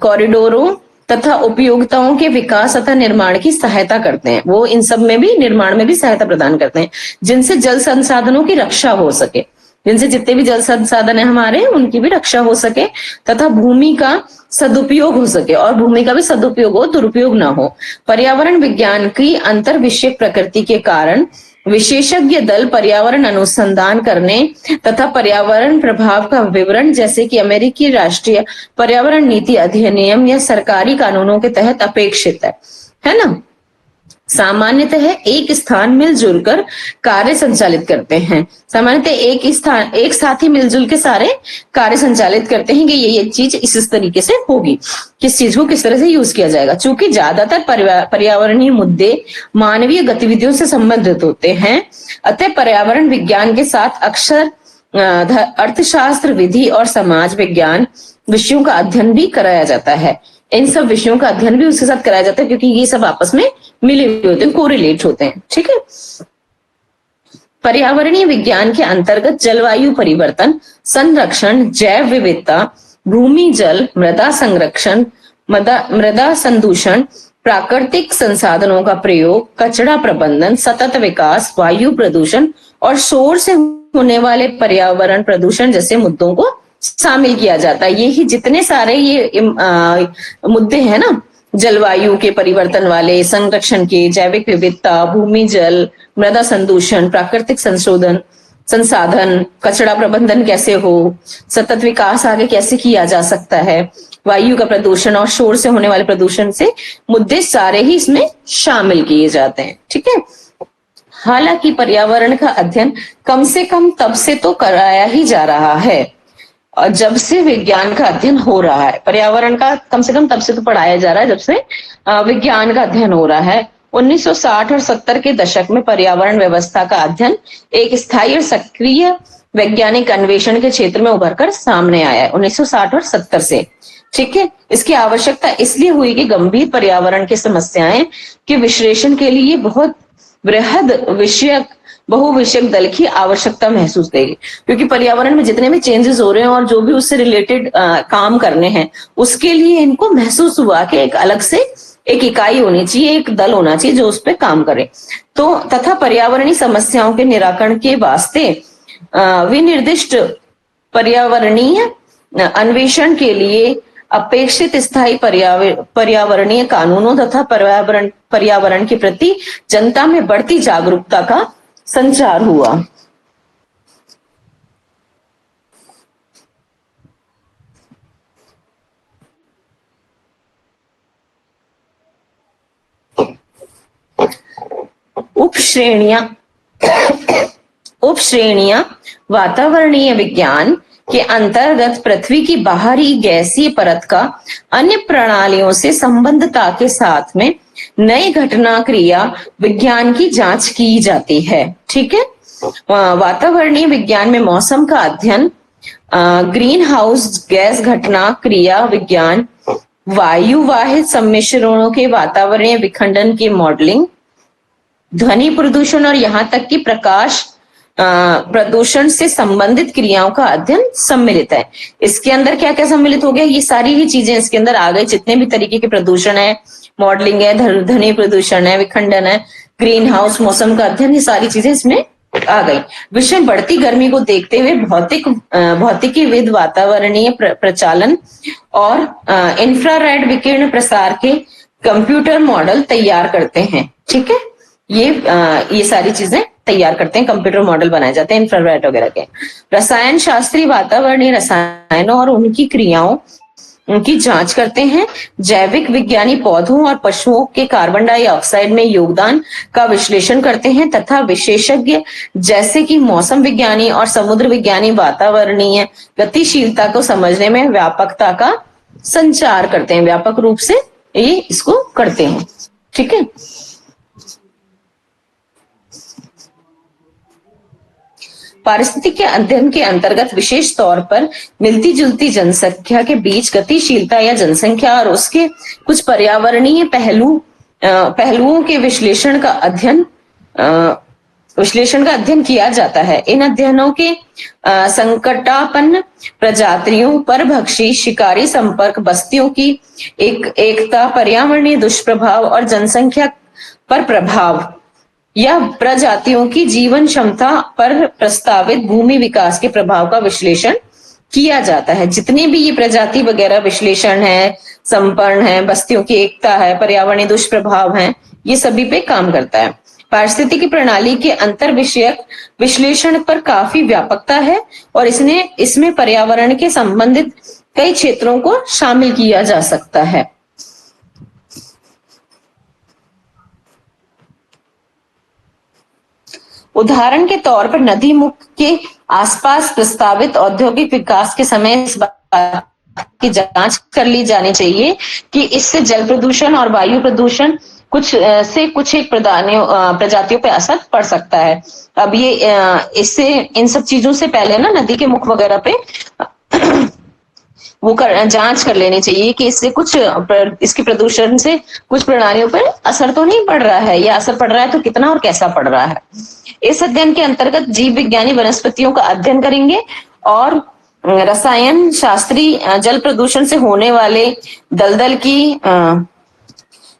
कॉरिडोरों तथा उपयोगिताओं के विकास तथा निर्माण की सहायता करते हैं। वो इन सब में भी, निर्माण में भी सहायता प्रदान करते हैं, जिनसे जल संसाधनों की रक्षा हो सके, जिनसे जितने भी जल संसाधन है हमारे उनकी भी रक्षा हो सके तथा भूमि का सदुपयोग हो सके, और भूमि का भी सदुपयोग हो, दुरुपयोग ना हो। पर्यावरण विज्ञान की अंतर विषयक प्रकृति के कारण विशेषज्ञ दल पर्यावरण अनुसंधान करने तथा पर्यावरण प्रभाव का विवरण, जैसे कि अमेरिकी राष्ट्रीय पर्यावरण नीति अधिनियम या सरकारी कानूनों के तहत अपेक्षित है ना। सामान्यतः एक स्थान मिलजुल कर कार्य संचालित करते हैं। सामान्यतः एक साथ ही मिलजुल के सारे कार्य संचालित करते हैं कि ये चीज इस तरीके से होगी, किस चीज को किस तरह से यूज किया जाएगा। चूंकि ज्यादातर पर्यावरणीय मुद्दे मानवीय गतिविधियों से संबंधित होते हैं, अतः पर्यावरण विज्ञान के साथ अक्सर अर्थशास्त्र, विधि और समाज विज्ञान विषयों का अध्ययन भी कराया जाता है। इन सब विषयों का अध्ययन भी उसके साथ कराया जाता है क्योंकि ये सब आपस में मिले हुए होते हैं, कोरिलेट होते हैं। ठीक है। पर्यावरणीय विज्ञान के अंतर्गत जलवायु परिवर्तन, संरक्षण, जैव विविधता, भूमि जल, मृदा संरक्षण, मृदा संदूषण, प्राकृतिक संसाधनों का प्रयोग, कचरा प्रबंधन, सतत विकास, वायु प्रदूषण और शोर से होने वाले पर्यावरण प्रदूषण जैसे मुद्दों को शामिल किया जाता है। ये ही जितने सारे ये मुद्दे हैं ना, जलवायु के परिवर्तन वाले, संरक्षण के, जैविक विविधता, भूमि जल, मृदा संदूषण, प्राकृतिक संसाधन, कचरा प्रबंधन कैसे हो, सतत विकास आगे कैसे किया जा सकता है, वायु का प्रदूषण और शोर से होने वाले प्रदूषण से मुद्दे सारे ही इसमें शामिल किए जाते हैं। ठीक है। हालांकि पर्यावरण का अध्ययन कम से कम तब से तो कराया ही जा रहा है, और जब से विज्ञान का अध्ययन हो रहा है। पर्यावरण का कम से कम तब से तो पढ़ाया जा रहा है जब से विज्ञान का अध्ययन हो रहा है। 1960 और 70 के दशक में पर्यावरण व्यवस्था का अध्ययन एक स्थायी और सक्रिय वैज्ञानिक अन्वेषण के क्षेत्र में उभरकर सामने आया है 1960 और 70 से। ठीक है। इसकी आवश्यकता इसलिए हुई कि गंभीर पर्यावरण की समस्याएं के विश्लेषण के लिए बहुत बृहद बहुविषयक दल की आवश्यकता महसूस देगी, क्योंकि पर्यावरण में जितने भी चेंजेस हो रहे हैं और जो भी उससे रिलेटेड काम करने हैं, उसके लिए इनको महसूस हुआ कि एक अलग से एक इकाई होनी चाहिए, एक दल होना चाहिए जो उस पर काम करे। तो तथा पर्यावरणीय समस्याओं के निराकरण के वास्ते विनिर्दिष्ट पर्यावरणीय अन्वेषण के लिए अपेक्षित स्थायी पर्यावरणीय कानूनों तथा पर्यावरण के प्रति जनता में बढ़ती जागरूकता का संचार हुआ। उपश्रेणियां वातावरणीय विज्ञान के अंतर्गत पृथ्वी की बाहरी गैसीय परत का अन्य प्रणालियों से संबद्धता के साथ में नई घटना क्रिया विज्ञान की जांच की जाती है। ठीक है। वातावरणीय विज्ञान में मौसम का अध्ययन, ग्रीन हाउस गैस घटना क्रिया विज्ञान, वायु वाहित सम्मिश्रणों के वातावरणीय विखंडन की मॉडलिंग, ध्वनि प्रदूषण और यहाँ तक कि प्रकाश प्रदूषण से संबंधित क्रियाओं का अध्ययन सम्मिलित है। इसके अंदर क्या क्या सम्मिलित हो गया, ये सारी ही चीजें इसके अंदर आ गई। जितने भी तरीके के प्रदूषण है, मॉडलिंग है, ध्वनि प्रदूषण है, विखंडन है, ग्रीन हाउस, मौसम का अध्ययन, ये सारी चीजें इसमें आ गई। विषय बढ़ती गर्मी को देखते हुए भौतिकीविद वातावरणीय प्रचालन और इंफ्रारेड विकिरण प्रसार के कंप्यूटर मॉडल तैयार करते हैं। ठीक है, ये सारी चीजें तैयार करते हैं, कंप्यूटर मॉडल बनाए जाते हैं इंफ्रारेड वगैरह के। रसायन शास्त्री वातावरणीय रसायनों और उनकी क्रियाओं उनकी जांच करते हैं। जैविक विज्ञानी पौधों और पशुओं के कार्बन डाइऑक्साइड में योगदान का विश्लेषण करते हैं तथा विशेषज्ञ जैसे कि मौसम विज्ञानी और समुद्र विज्ञानी वातावरणीय गतिशीलता को समझने में व्यापकता का संचार करते हैं, व्यापक रूप से ये इसको करते हैं। ठीक है, पारिस्थितिक के अध्ययन के अंतर्गत विशेष तौर पर मिलती जुलती जनसंख्या के बीच गतिशीलता या जनसंख्या और उसके कुछ पर्यावरणीय पहलुओं के विश्लेषण का अध्ययन किया जाता है। इन अध्ययनों के संकटापन्न प्रजातियों, परभक्षी, शिकारी संपर्क, बस्तियों की एकता, पर्यावरणीय दुष्प्रभाव और जनसंख्या पर प्रभाव या प्रजातियों की जीवन क्षमता पर प्रस्तावित भूमि विकास के प्रभाव का विश्लेषण किया जाता है। जितने भी ये प्रजाति वगैरह विश्लेषण है, संपर्ण है, बस्तियों की एकता है, पर्यावरणीय दुष्प्रभाव है, ये सभी पे काम करता है। पारिस्थितिकी प्रणाली के अंतर विषयक विश्लेषण पर काफी व्यापकता है और इसमें पर्यावरण के संबंधित कई क्षेत्रों को शामिल किया जा सकता है। उदाहरण के तौर पर नदी मुख के आसपास प्रस्तावित औद्योगिक विकास के समय इस बात की जांच कर ली जानी चाहिए कि इससे जल प्रदूषण और वायु प्रदूषण कुछ एक प्रजातियों पे असर पड़ सकता है। अब ये इससे इन सब चीजों से पहले ना नदी के मुख वगैरह पे जांच कर लेनी चाहिए कि इससे इसके प्रदूषण से कुछ प्रणालियों पर असर तो नहीं पड़ रहा है, या असर पड़ रहा है तो कितना और कैसा पड़ रहा है। इस अध्ययन के अंतर्गत जीव विज्ञानी वनस्पतियों का अध्ययन करेंगे और रसायन शास्त्री जल प्रदूषण से होने वाले दलदल की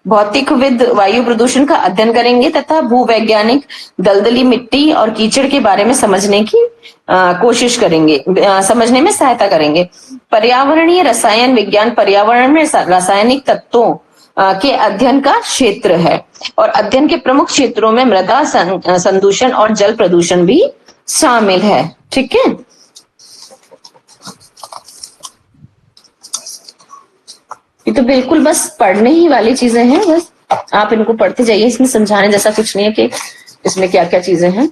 भौतिकविद वायु प्रदूषण का अध्ययन करेंगे तथा भूवैज्ञानिक दलदली मिट्टी और कीचड़ के बारे में समझने की कोशिश करेंगे, समझने में सहायता करेंगे। पर्यावरणीय रसायन विज्ञान पर्यावरण में रासायनिक तत्वों के अध्ययन का क्षेत्र है और अध्ययन के प्रमुख क्षेत्रों में मृदा संदूषण और जल प्रदूषण भी शामिल है। ठीक है, ये तो बिल्कुल बस पढ़ने ही वाली चीजें हैं, बस आप इनको पढ़ते जाइए। इसमें समझाने जैसा कुछ नहीं है कि इसमें क्या क्या चीजें हैं,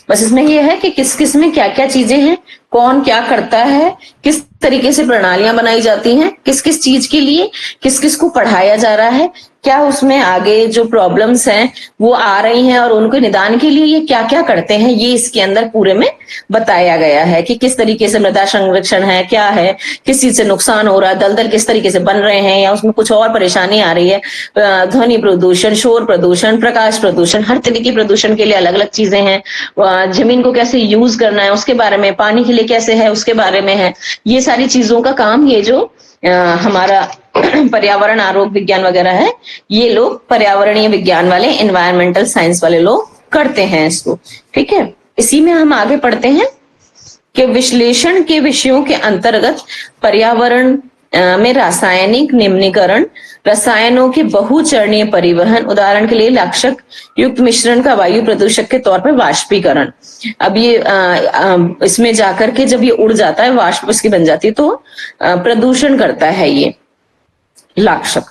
बस इसमें यह है कि किस किस में क्या क्या चीजें हैं, कौन क्या करता है, किस तरीके से प्रणालियां बनाई जाती हैं, किस किस चीज के लिए किस किस को पढ़ाया जा रहा है, क्या उसमें आगे जो प्रॉब्लम्स हैं वो आ रही हैं और उनको निदान के लिए ये क्या क्या करते हैं, ये इसके अंदर पूरे में बताया गया है कि किस तरीके से मृदा संरक्षण है, क्या है, किस चीज से नुकसान हो रहा है, दलदल किस तरीके से बन रहे हैं या उसमें कुछ और परेशानी आ रही है, ध्वनि प्रदूषण, शोर प्रदूषण, प्रकाश प्रदूषण, हर तरह की प्रदूषण के लिए अलग अलग चीजें हैं। जमीन को कैसे यूज करना है उसके बारे में, पानी के लिए कैसे है उसके बारे में है। ये सारी चीजों का काम ये जो हमारा पर्यावरण आरोग्य विज्ञान वगैरह है, ये लोग पर्यावरणीय विज्ञान वाले, एनवायरमेंटल साइंस वाले लोग करते हैं इसको। ठीक है, इसी में हम आगे पढ़ते हैं कि विश्लेषण के विषयों के अंतर्गत पर्यावरण में रासायनिक निम्नीकरण, रसायनों के बहुचरणीय परिवहन, उदाहरण के लिए लाक्षक युक्त मिश्रण का वायु प्रदूषक के तौर पर वाष्पीकरण। अब ये इसमें जाकर के जब ये उड़ जाता है, वाष्प उसकी बन जाती है, तो प्रदूषण करता है ये लाक्षक।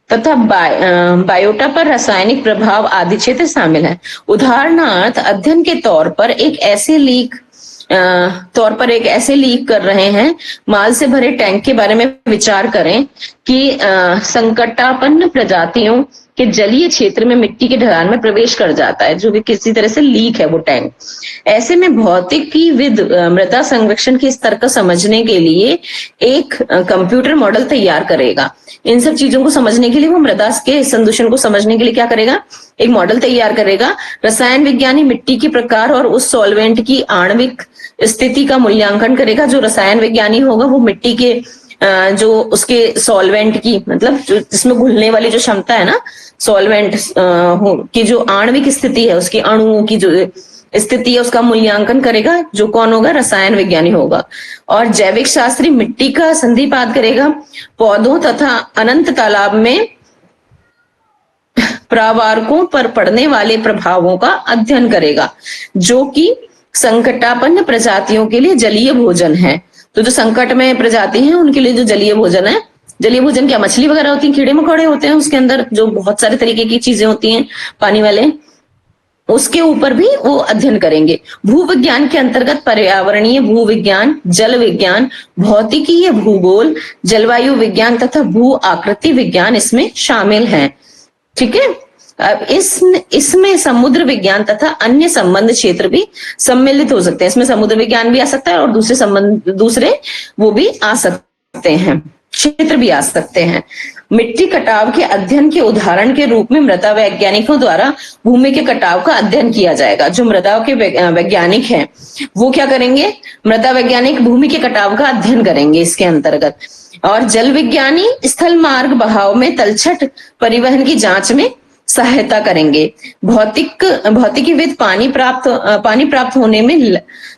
तथा बायोटा पर रासायनिक प्रभाव आदि क्षेत्र शामिल है। उदाहरणार्थ अध्ययन के तौर पर एक ऐसे लीक कर रहे हैं, माल से भरे टैंक के बारे में विचार करें कि संकटापन्न प्रजातियों कि जलीय क्षेत्र में मिट्टी के ढलान में प्रवेश कर जाता है, जो भी किसी तरह से लीक है वो टैंक। ऐसे में भौतिकीविद मृदा संरक्षण के स्तर को समझने के लिए एक कंप्यूटर मॉडल तैयार करेगा। इन सब चीजों को समझने के लिए वो मृदा के संदूषण को समझने के लिए क्या करेगा, एक मॉडल तैयार करेगा। रसायन विज्ञानी मिट्टी के प्रकार और उस सॉल्वेंट की आणविक स्थिति का मूल्यांकन करेगा। जो रसायन विज्ञानी होगा वो मिट्टी के जो उसके सॉल्वेंट की, मतलब जो जिसमें घुलने वाली जो क्षमता है ना, सॉल्वेंट की जो आणविक स्थिति है, उसकी अणुओं की जो स्थिति है, उसका मूल्यांकन करेगा। जो कौन होगा, रसायन विज्ञानी होगा। और जैविक शास्त्री मिट्टी का संधिपात करेगा। पौधों तथा अनंत तालाब में प्रावारकों पर पड़ने वाले प्रभावों का अध्ययन करेगा, जो कि संकटापन्न प्रजातियों के लिए जलीय भोजन है। तो जो संकट में प्रजाति हैं उनके लिए जो जलीय भोजन है, जलीय भोजन क्या, मछली वगैरह होती है, कीड़े मकोड़े होते हैं उसके अंदर, जो बहुत सारे तरीके की चीजें होती हैं पानी वाले, उसके ऊपर भी वो अध्ययन करेंगे। भूविज्ञान के अंतर्गत पर्यावरणीय भूविज्ञान, जल विज्ञान, भौतिकीय भूगोल, जलवायु विज्ञान तथा भू आकृति विज्ञान इसमें शामिल हैं। ठीक है। अब इसमें समुद्र विज्ञान तथा अन्य संबंध क्षेत्र भी सम्मिलित हो सकते हैं। इसमें समुद्र विज्ञान भी आ सकता है और दूसरे वो भी आ सकते हैं, क्षेत्र भी आ सकते हैं। मिट्टी कटाव के अध्ययन के उदाहरण के रूप में मृदा वैज्ञानिकों द्वारा भूमि के कटाव का अध्ययन किया जाएगा। जो मृदा के वैज्ञानिक हैं वो क्या करेंगे, मृदा वैज्ञानिक भूमि के कटाव का अध्ययन करेंगे इसके अंतर्गत। और जल विज्ञानी स्थल मार्ग बहाव में तलछट परिवहन की जांच में सहायता करेंगे। भौतिकीविद पानी प्राप्त होने में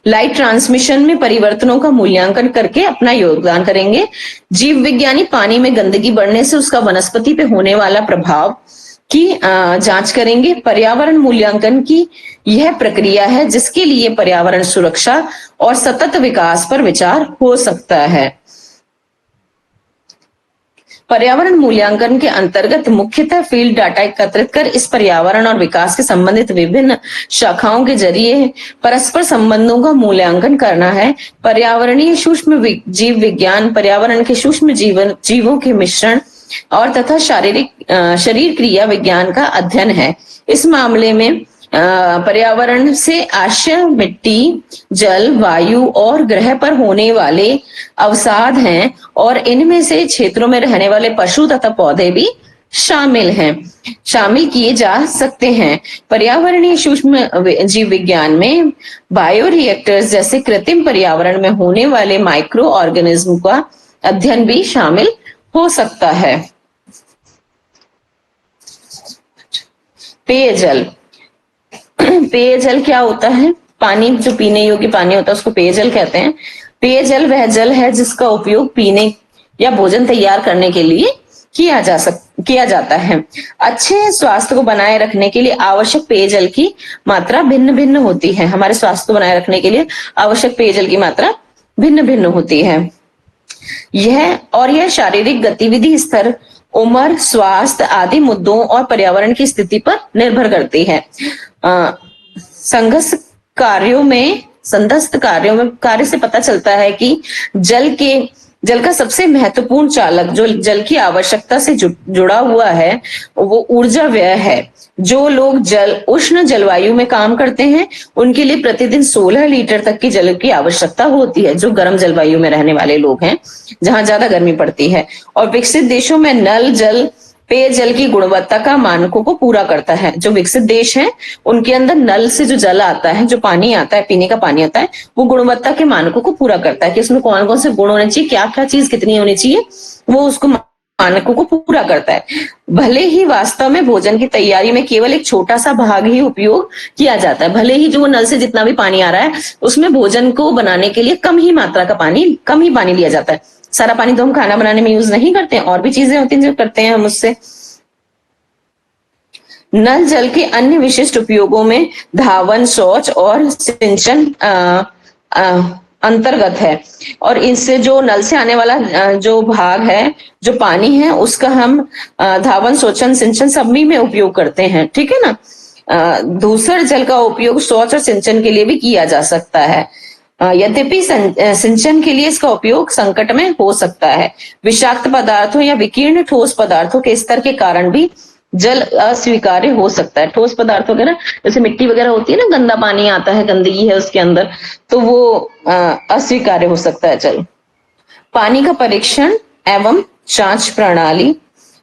लाइट ट्रांसमिशन में परिवर्तनों का मूल्यांकन करके अपना योगदान करेंगे। जीव विज्ञानी पानी में गंदगी बढ़ने से उसका वनस्पति पे होने वाला प्रभाव की जांच करेंगे। पर्यावरण मूल्यांकन की यह प्रक्रिया है जिसके लिए पर्यावरण सुरक्षा और सतत विकास पर विचार हो सकता है। पर्यावरण मूल्यांकन के अंतर्गत मुख्यतः फील्ड डाटा एकत्रित कर इस पर्यावरण और विकास के संबंधित विभिन्न शाखाओं के जरिए परस्पर संबंधों का मूल्यांकन करना है। पर्यावरणीय सूक्ष्म जीव विज्ञान पर्यावरण के सूक्ष्म जीवों के मिश्रण और तथा शरीर क्रिया विज्ञान का अध्ययन है। इस मामले में पर्यावरण से आशय मिट्टी, जल, वायु और ग्रह पर होने वाले अवसाद हैं और इनमें से क्षेत्रों में रहने वाले पशु तथा पौधे भी शामिल किए जा सकते हैं। पर्यावरणीय सूक्ष्म जीव विज्ञान में बायोरिएक्टर्स जैसे कृत्रिम पर्यावरण में होने वाले माइक्रो ऑर्गेनिज्म का अध्ययन भी शामिल हो सकता है। पेयजल, पेयजल क्या होता है, पानी जो पीने योग्य पानी होता है उसको पेयजल कहते हैं। पेयजल वह जल है जिसका उपयोग पीने या भोजन तैयार करने के लिए किया जाता है। अच्छे स्वास्थ्य को बनाए रखने के लिए आवश्यक पेयजल की मात्रा भिन्न भिन्न होती है। हमारे स्वास्थ्य को बनाए रखने के लिए आवश्यक पेयजल की मात्रा भिन्न भिन्न होती है। यह शारीरिक गतिविधि स्तर, उम्र, स्वास्थ्य आदि मुद्दों और पर्यावरण की स्थिति पर निर्भर करती है। संघस्थ कार्यों में कार्य से पता चलता है कि जल का सबसे महत्वपूर्ण चालक जो जल की आवश्यकता से जुड़ा हुआ है वो ऊर्जा व्यय है। जो लोग उष्ण जलवायु में काम करते हैं उनके लिए प्रतिदिन 16 लीटर तक की जल की आवश्यकता होती है। जो गर्म जलवायु में रहने वाले लोग हैं, जहां ज्यादा गर्मी पड़ती है। और विकसित देशों में नल जल पेयजल की गुणवत्ता का मानकों को पूरा करता है। जो विकसित देश हैं उनके अंदर नल से जो जल आता है, जो पानी आता है, पीने का पानी आता है, वो गुणवत्ता के मानकों को पूरा करता है कि उसमें कौन कौन से गुण होने चाहिए, क्या क्या चीज कितनी होनी चाहिए, वो उसको मानकों को पूरा करता है। भले ही वास्तव में भोजन की तैयारी में केवल एक छोटा सा भाग ही उपयोग किया जाता है, भले ही जो नल से जितना भी पानी आ रहा है उसमें भोजन को बनाने के लिए कम ही पानी लिया जाता है। सारा पानी तो हम खाना बनाने में यूज नहीं करते हैं, और भी चीजें होती हैं जो करते हैं हम उससे। नल जल के अन्य विशिष्ट उपयोगों में धावन, शौच और सिंचन अंतर्गत है। और इससे जो नल से आने वाला जो भाग है, जो पानी है, उसका हम धावन, शोचन, सिंचन सभी में उपयोग करते हैं। ठीक है ना। धूसर जल का उपयोग शौच और सिंचन के लिए भी किया जा सकता है। यद्यपि सिंचन के लिए इसका उपयोग संकट में हो सकता है। विषाक्त पदार्थों या विकीर्ण ठोस पदार्थों के स्तर के कारण भी जल अस्वीकार्य हो सकता है। ठोस पदार्थ वगैरह जैसे मिट्टी वगैरह होती है ना, गंदा पानी आता है, गंदगी है उसके अंदर, तो वो अस्वीकार्य हो सकता है जल। पानी का परीक्षण एवं जांच प्रणाली,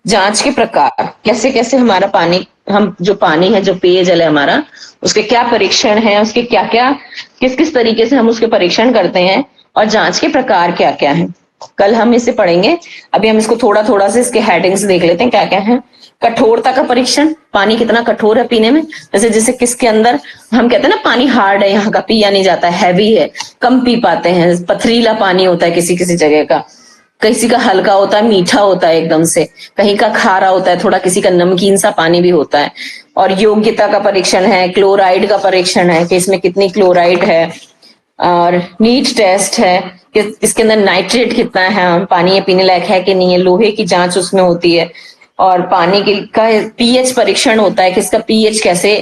जांच के प्रकार, कैसे कैसे हमारा पानी, हम जो पानी है, जो पेयजल है हमारा, उसके क्या परीक्षण है, उसके क्या क्या, किस किस तरीके से हम उसके परीक्षण करते हैं, और जांच के प्रकार क्या क्या है, कल हम इसे पढ़ेंगे। अभी हम इसको थोड़ा थोड़ा से इसके हेडिंग्स देख लेते हैं क्या क्या है। कठोरता का परीक्षण, पानी कितना कठोर है पीने में, जैसे जैसे किसके अंदर हम कहते हैं ना पानी हार्ड है, यहाँ का पिया नहीं जाता है, हैवी है, कम पी पाते हैं, पथरीला पानी होता है किसी किसी जगह का, किसी का हल्का होता है, मीठा होता है एकदम से, कहीं का खारा होता है थोड़ा, किसी का नमकीन सा पानी भी होता है। और योग्यता का परीक्षण है, क्लोराइड का परीक्षण है कि इसमें कितनी क्लोराइड है, और नीट टेस्ट है कि इसके अंदर नाइट्रेट कितना है, पानी ये पीने लायक है कि नहीं है, लोहे की जांच उसमें होती है। और पानी का पीएच परीक्षण होता है कि इसका पीएच कैसे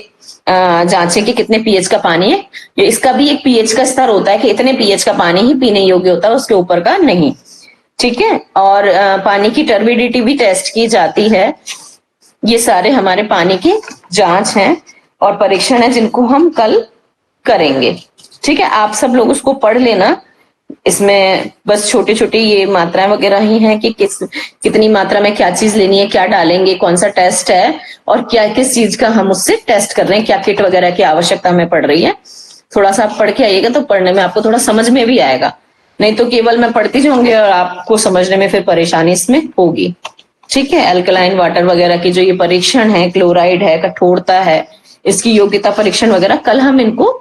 जांचें कि कितने पीएच का पानी है, ये इसका भी एक पीएच का स्तर होता है कि इतने पीएच का पानी ही पीने योग्य होता है, उसके ऊपर का नहीं, ठीक है। और पानी की टर्बिडिटी भी टेस्ट की जाती है। ये सारे हमारे पानी की जांच हैं और परीक्षण है जिनको हम कल करेंगे, ठीक है। आप सब लोग उसको पढ़ लेना, इसमें बस छोटी छोटी ये मात्राएं वगैरह ही हैं कि कितनी मात्रा में क्या चीज लेनी है, क्या डालेंगे, कौन सा टेस्ट है, और क्या किस चीज का हम उससे टेस्ट कर रहे हैं, क्या किट वगैरह की आवश्यकता हमें पड़ रही है। थोड़ा सा आप पढ़ के आइएगा तो पढ़ने में आपको थोड़ा समझ में भी आएगा, नहीं तो केवल मैं पढ़ती जाऊंगी और आपको समझने में फिर परेशानी इसमें होगी, ठीक है। अल्कलाइन वाटर वगैरह की जो ये परीक्षण है, क्लोराइड है, कठोरता है, इसकी योग्यता परीक्षण वगैरह, कल हम इनको,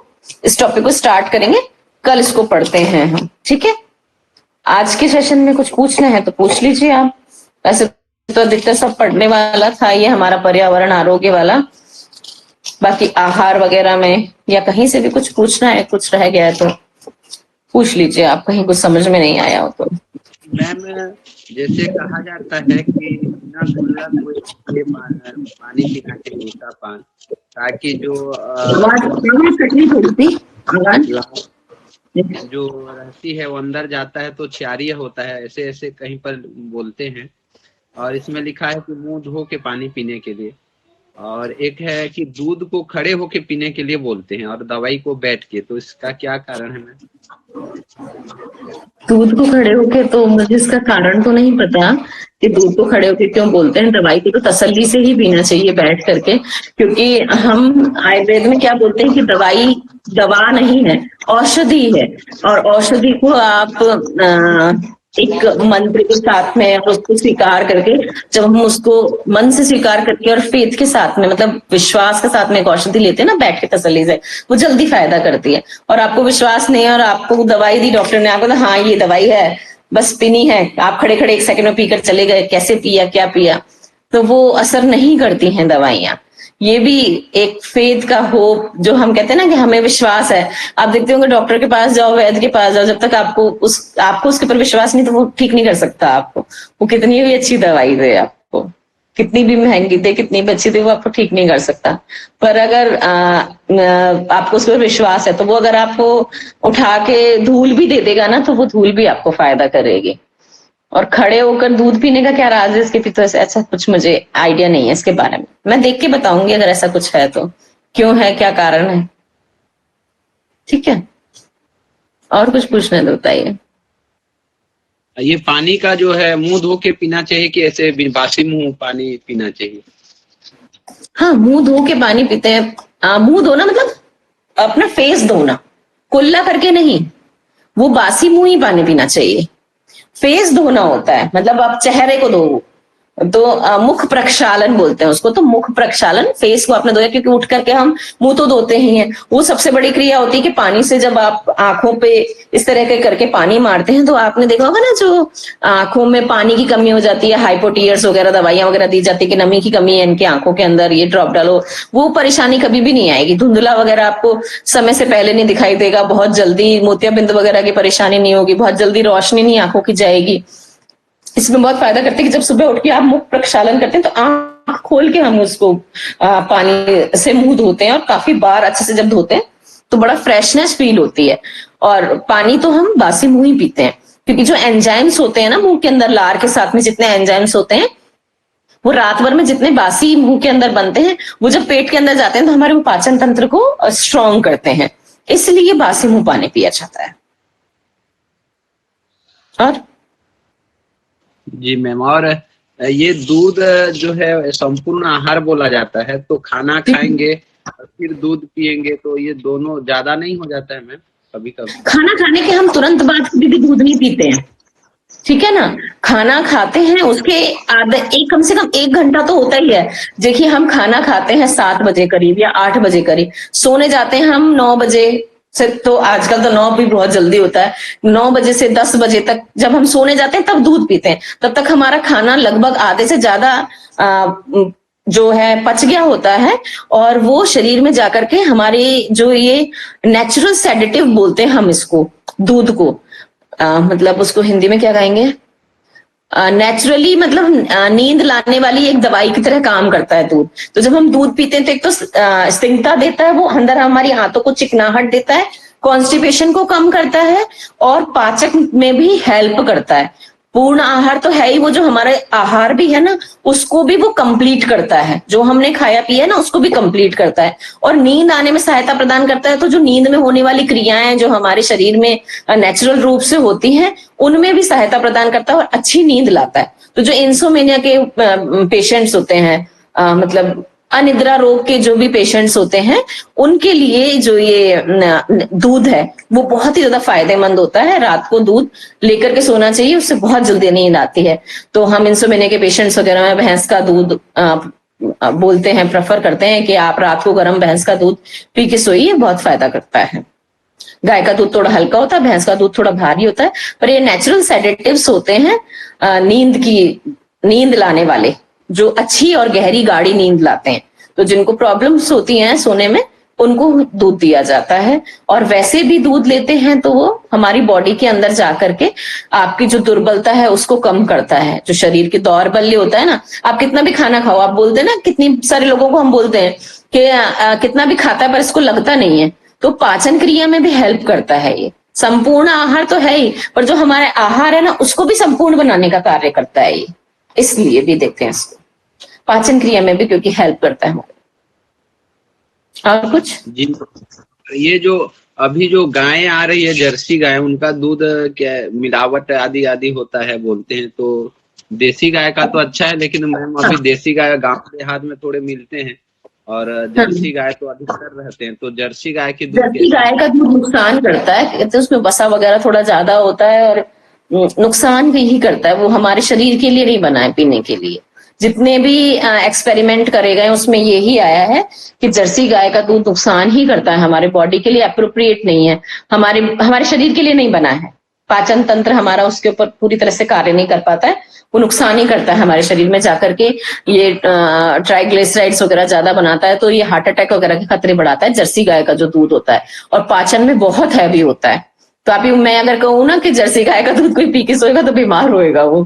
इस टॉपिक को स्टार्ट करेंगे, कल इसको पढ़ते हैं हम, ठीक है। आज के सेशन में कुछ पूछना है तो पूछ लीजिए आप, वैसे तो अधिकतर सब पढ़ने वाला था ये हमारा पर्यावरण आरोग्य वाला, बाकी आहार वगैरह में या कहीं से भी कुछ पूछना है, कुछ रह गया है तो पूछ लीजिए आप, कहीं कुछ समझ में नहीं आया हो तो। मैम जैसे कहा जाता है कि बिना गुल्ला कोई पानी पीना चाहिए का पान, ताकि जो जो रहती है वो अंदर जाता है तो क्षारीय होता है, ऐसे ऐसे कहीं पर बोलते हैं। और इसमें लिखा है कि मुंह धो के पानी पीने के लिए, और एक है कि दूध को खड़े होके पीने के लिए बोलते हैं, और दवाई को बैठ के, तो इसका क्या कारण है मैम? दूध को खड़े होके तो मुझे इसका कारण तो नहीं पता कि दूध को खड़े होके क्यों बोलते हैं, दवाई को तो तसल्ली से ही पीना चाहिए बैठ करके, क्योंकि हम आयुर्वेद में क्या बोलते हैं कि दवाई दवा नहीं है, औषधि है, और औषधि को आप एक मंत्र के साथ में और उसको स्वीकार करके, जब हम उसको मन से स्वीकार करके और फेथ के साथ में, मतलब विश्वास के साथ में एक औषधि लेते हैं ना बैठ के तसल्ली से, वो जल्दी फायदा करती है। और आपको विश्वास नहीं है और आपको दवाई दी डॉक्टर ने, आपको तो हाँ ये दवाई है बस पीनी है, आप खड़े खड़े 1 सेकंड में पीकर चले गए, कैसे पिया क्या पिया, तो वो असर नहीं करती हैं दवाइयां। ये भी एक फेथ का होप, जो हम कहते हैं ना कि हमें विश्वास है। आप देखते होंगे डॉक्टर के पास जाओ, वैद्य के पास जाओ, जब तक आपको उसके ऊपर विश्वास नहीं तो वो ठीक नहीं कर सकता आपको, वो कितनी भी अच्छी दवाई दे आपको, कितनी भी महंगी दे, कितनी भी अच्छी दे, वो आपको ठीक नहीं कर सकता। पर अगर आपको उस पर विश्वास है तो वो अगर आपको उठा के धूल भी दे देगा ना, तो वो धूल भी आपको फायदा करेगी। और खड़े होकर दूध पीने का क्या राज है इसके पीछे, ऐसा कुछ मुझे आइडिया नहीं है इसके बारे में, मैं देख के बताऊंगी अगर ऐसा कुछ है तो, क्यों है, क्या कारण है, ठीक है। और कुछ पूछना है तो बताइए। ये पानी का जो है मुंह धो के पीना चाहिए कि ऐसे बासी मुंह पानी पीना चाहिए? हाँ, मुंह धो के पानी पीते हैं। मुंह धोना मतलब अपना फेस धोना, कुल्ला करके नहीं, वो बासी मुंह ही पानी पीना चाहिए। फेस धोना होता है, मतलब आप चेहरे को धो, तो मुख प्रक्षालन बोलते हैं उसको, तो मुख प्रक्षालन, फेस को आपने धोया, क्योंकि उठ करके हम मुंह तो धोते ही हैं। वो सबसे बड़ी क्रिया होती है कि पानी से जब आप आंखों पे इस तरह के करके पानी मारते हैं, तो आपने देखा होगा ना, जो आंखों में पानी की कमी हो जाती है, हाइपोटियर्स वगैरह दवाइयां वगैरह दी जाती है कि नमी की कमी है इनकी आंखों के अंदर, ये ड्रॉप डालो, वो परेशानी कभी भी नहीं आएगी। धुंधला वगैरह आपको समय से पहले नहीं दिखाई देगा, बहुत जल्दी मोतियाबिंद वगैरह की परेशानी नहीं होगी, बहुत जल्दी रोशनी नहीं आंखों की जाएगी। इसमें बहुत फायदा करते हैं कि जब सुबह उठ के आप मुख प्रक्षालन करते हैं तो आंख खोल के हम उसको पानी से मुंह धोते हैं, और काफी बार अच्छे से जब धोते हैं तो बड़ा फ्रेशनेस फील होती है। और पानी तो हम बासी मुंह ही पीते हैं, क्योंकि जो एंजाइम्स होते हैं ना मुंह के अंदर, लार के साथ में जितने एंजाइम्स होते हैं वो रात भर में जितने बासी मुंह के अंदर बनते हैं वो जब पेट के अंदर जाते हैं तो हमारे वो पाचन तंत्र को स्ट्रांग करते हैं, इसलिए बासी मुंह पानी पिया जाता है। और जी मैम, और ये दूध जो है संपूर्ण आहार बोला जाता है, तो खाना खाएंगे और फिर दूध पिएंगे तो ये दोनों ज्यादा नहीं हो जाता है मैम कभी कभी? खाना खाने के हम तुरंत बाद कभी भी दूध नहीं पीते हैं, ठीक है ना। खाना खाते हैं उसके आधे एक कम से कम 1 घंटा तो होता ही है। देखिए हम खाना खाते हैं 7 बजे करीब या 8 बजे करीब, सोने जाते हैं हम 9 बजे से, तो आजकल तो 9 भी बहुत जल्दी होता है, 9 बजे से 10 बजे तक जब हम सोने जाते हैं तब दूध पीते हैं। तब तक हमारा खाना लगभग आधे से ज्यादा जो है पच गया होता है, और वो शरीर में जाकर के हमारे जो ये नेचुरल सेडेटिव बोलते हैं हम इसको, दूध को, मतलब उसको हिंदी में क्या कहेंगे, नेचुरली मतलब नींद लाने वाली एक दवाई की तरह काम करता है दूध। तो जब हम दूध पीते हैं तो एक तो स्निग्धता देता है, वो अंदर हमारी आंतों को चिकनाहट देता है, कॉन्स्टिपेशन को कम करता है, और पाचक में भी हेल्प करता है। पूर्ण आहार तो है ही, वो जो हमारे आहार भी है ना उसको भी वो कंप्लीट करता है, जो हमने खाया पिया है ना उसको भी कंप्लीट करता है, और नींद आने में सहायता प्रदान करता है। तो जो नींद में होने वाली क्रियाएं जो हमारे शरीर में नेचुरल रूप से होती हैं उनमें भी सहायता प्रदान करता है और अच्छी नींद लाता है। तो जो इंसोमेनिया के पेशेंट्स होते हैं, मतलब अनिद्रा रोग के जो भी पेशेंट्स होते हैं, उनके लिए जो ये दूध है वो बहुत ही ज्यादा फायदेमंद होता है। रात को दूध लेकर के सोना चाहिए, उससे बहुत जल्दी नींद आती है। तो हम इंसोमेनिया के पेशेंट्स वगैरह में भैंस का दूध बोलते हैं, प्रेफर करते हैं कि आप रात को गर्म भैंस का दूध पी के सोइए, बहुत फायदा करता है। गाय का दूध थोड़ा हल्का होता है, भैंस का दूध थोड़ा भारी होता है, पर ये नेचुरल सेडेटिव्स होते हैं, नींद लाने वाले, जो अच्छी और गहरी गाढ़ी नींद लाते हैं। तो जिनको प्रॉब्लम्स होती हैं सोने में उनको दूध दिया जाता है, और वैसे भी दूध लेते हैं तो वो हमारी बॉडी के अंदर जाकर के आपकी जो दुर्बलता है उसको कम करता है। जो शरीर की दौर्बल्य होता है ना, आप कितना भी खाना खाओ, आप बोलते हैं ना, कितनी सारे लोगों को हम बोलते हैं कि कितना भी खाता है पर इसको लगता नहीं है, तो पाचन क्रिया में भी हेल्प करता है ये। संपूर्ण आहार तो है ही, पर जो हमारे आहार है ना उसको भी संपूर्ण बनाने का कार्य करता है ये, इसलिए भी देखते हैं इसको पाचन क्रिया में भी, क्योंकि हेल्प करता है हमारे। और कुछ जी, ये जो अभी जो गायें आ रही है जर्सी गाय, उनका दूध क्या मिलावट आदि आदि होता है बोलते हैं, तो देसी गाय का तो अच्छा है, लेकिन मैम अभी देसी गाय गांव देहात में थोड़े मिलते हैं और जर्सी गाय तो अधिकतर रहते हैं, तो जर्सी गाय की दूध जर्सी गाय का दूध नुकसान करता है, कहते हैं उसमें वसा वगैरह थोड़ा ज्यादा होता है और नुकसान भी ही करता है, वो हमारे शरीर के लिए नहीं बना है पीने के लिए। जितने भी एक्सपेरिमेंट करे गए उसमें यही आया है कि जर्सी गाय का दूध नुकसान ही करता है, हमारे बॉडी के लिए अप्रोप्रिएट नहीं है, हमारे शरीर के लिए नहीं बना है। पाचन तंत्र हमारा उसके ऊपर पूरी तरह से कार्य नहीं कर पाता है, वो नुकसान ही करता है हमारे शरीर में जाकर के। ये ट्राइग्लिसराइड्स वगैरह ज्यादा बनाता है, तो ये हार्ट अटैक वगैरह के खतरे बढ़ाता है जर्सी गाय का जो दूध होता है, और पाचन में बहुत हैवी होता है। तो आप मैं अगर कहूँ ना कि जर्सी गाय का दूध कोई पी के सोएगा तो बीमार होएगा वो,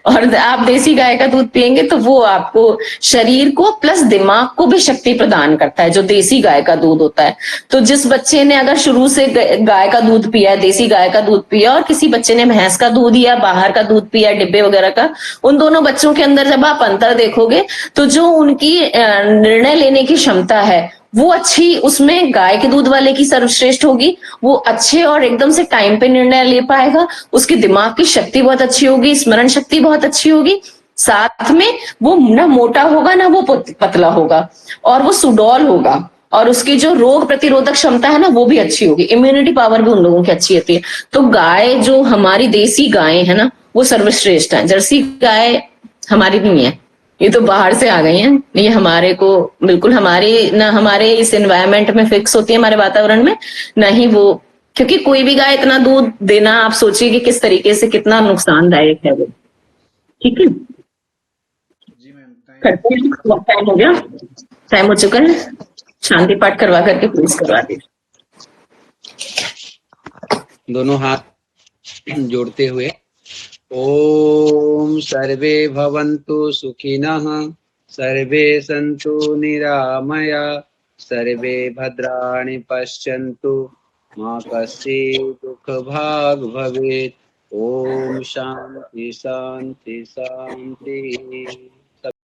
और आप देसी गाय का दूध पियेंगे तो वो आपको शरीर को प्लस दिमाग को भी शक्ति प्रदान करता है, जो देसी गाय का दूध होता है। तो जिस बच्चे ने अगर शुरू से गाय का दूध पिया, देसी गाय का दूध पिया, और किसी बच्चे ने भैंस का दूध या बाहर का दूध पिया डिब्बे वगैरह का, उन दोनों बच्चों के अंदर जब आप अंतर देखोगे तो जो उनकी निर्णय लेने की क्षमता है वो अच्छी, उसमें गाय के दूध वाले की सर्वश्रेष्ठ होगी। वो अच्छे और एकदम से टाइम पे निर्णय ले पाएगा, उसकी दिमाग की शक्ति बहुत अच्छी होगी, स्मरण शक्ति बहुत अच्छी होगी, साथ में वो ना मोटा होगा ना वो पतला होगा, और वो सुडौल होगा, और उसकी जो रोग प्रतिरोधक क्षमता है ना वो भी अच्छी होगी, इम्यूनिटी पावर भी उन लोगों की अच्छी होती है। तो गाय जो हमारी देसी गाय है ना वो सर्वश्रेष्ठ है, जर्सी गाय हमारी नहीं है, ये तो बाहर से आ गई हैं, ये हमारे को बिल्कुल हमारे इस एनवायरनमेंट में फिक्स होती है, हमारे वातावरण में नहीं वो, क्योंकि कोई भी गाय इतना दूध देना आप सोचिए कि किस तरीके से कितना नुकसानदायक है वो। ठीक है जी मैम, करते हैं, टाइम हो गया, टाइम हो चुका है, शांति पाठ करवा करके प्लीज करवा दीजिए। दोनों हाथ जोड़ते हुए, ओम सर्वे भवन्तु सुखिनः, सर्वे सन्तु निरामया, सर्वे भद्राणि पश्यन्तु, मा कश्चित् दुःखभाग् भवेत्। ओम शांति शांति शांति।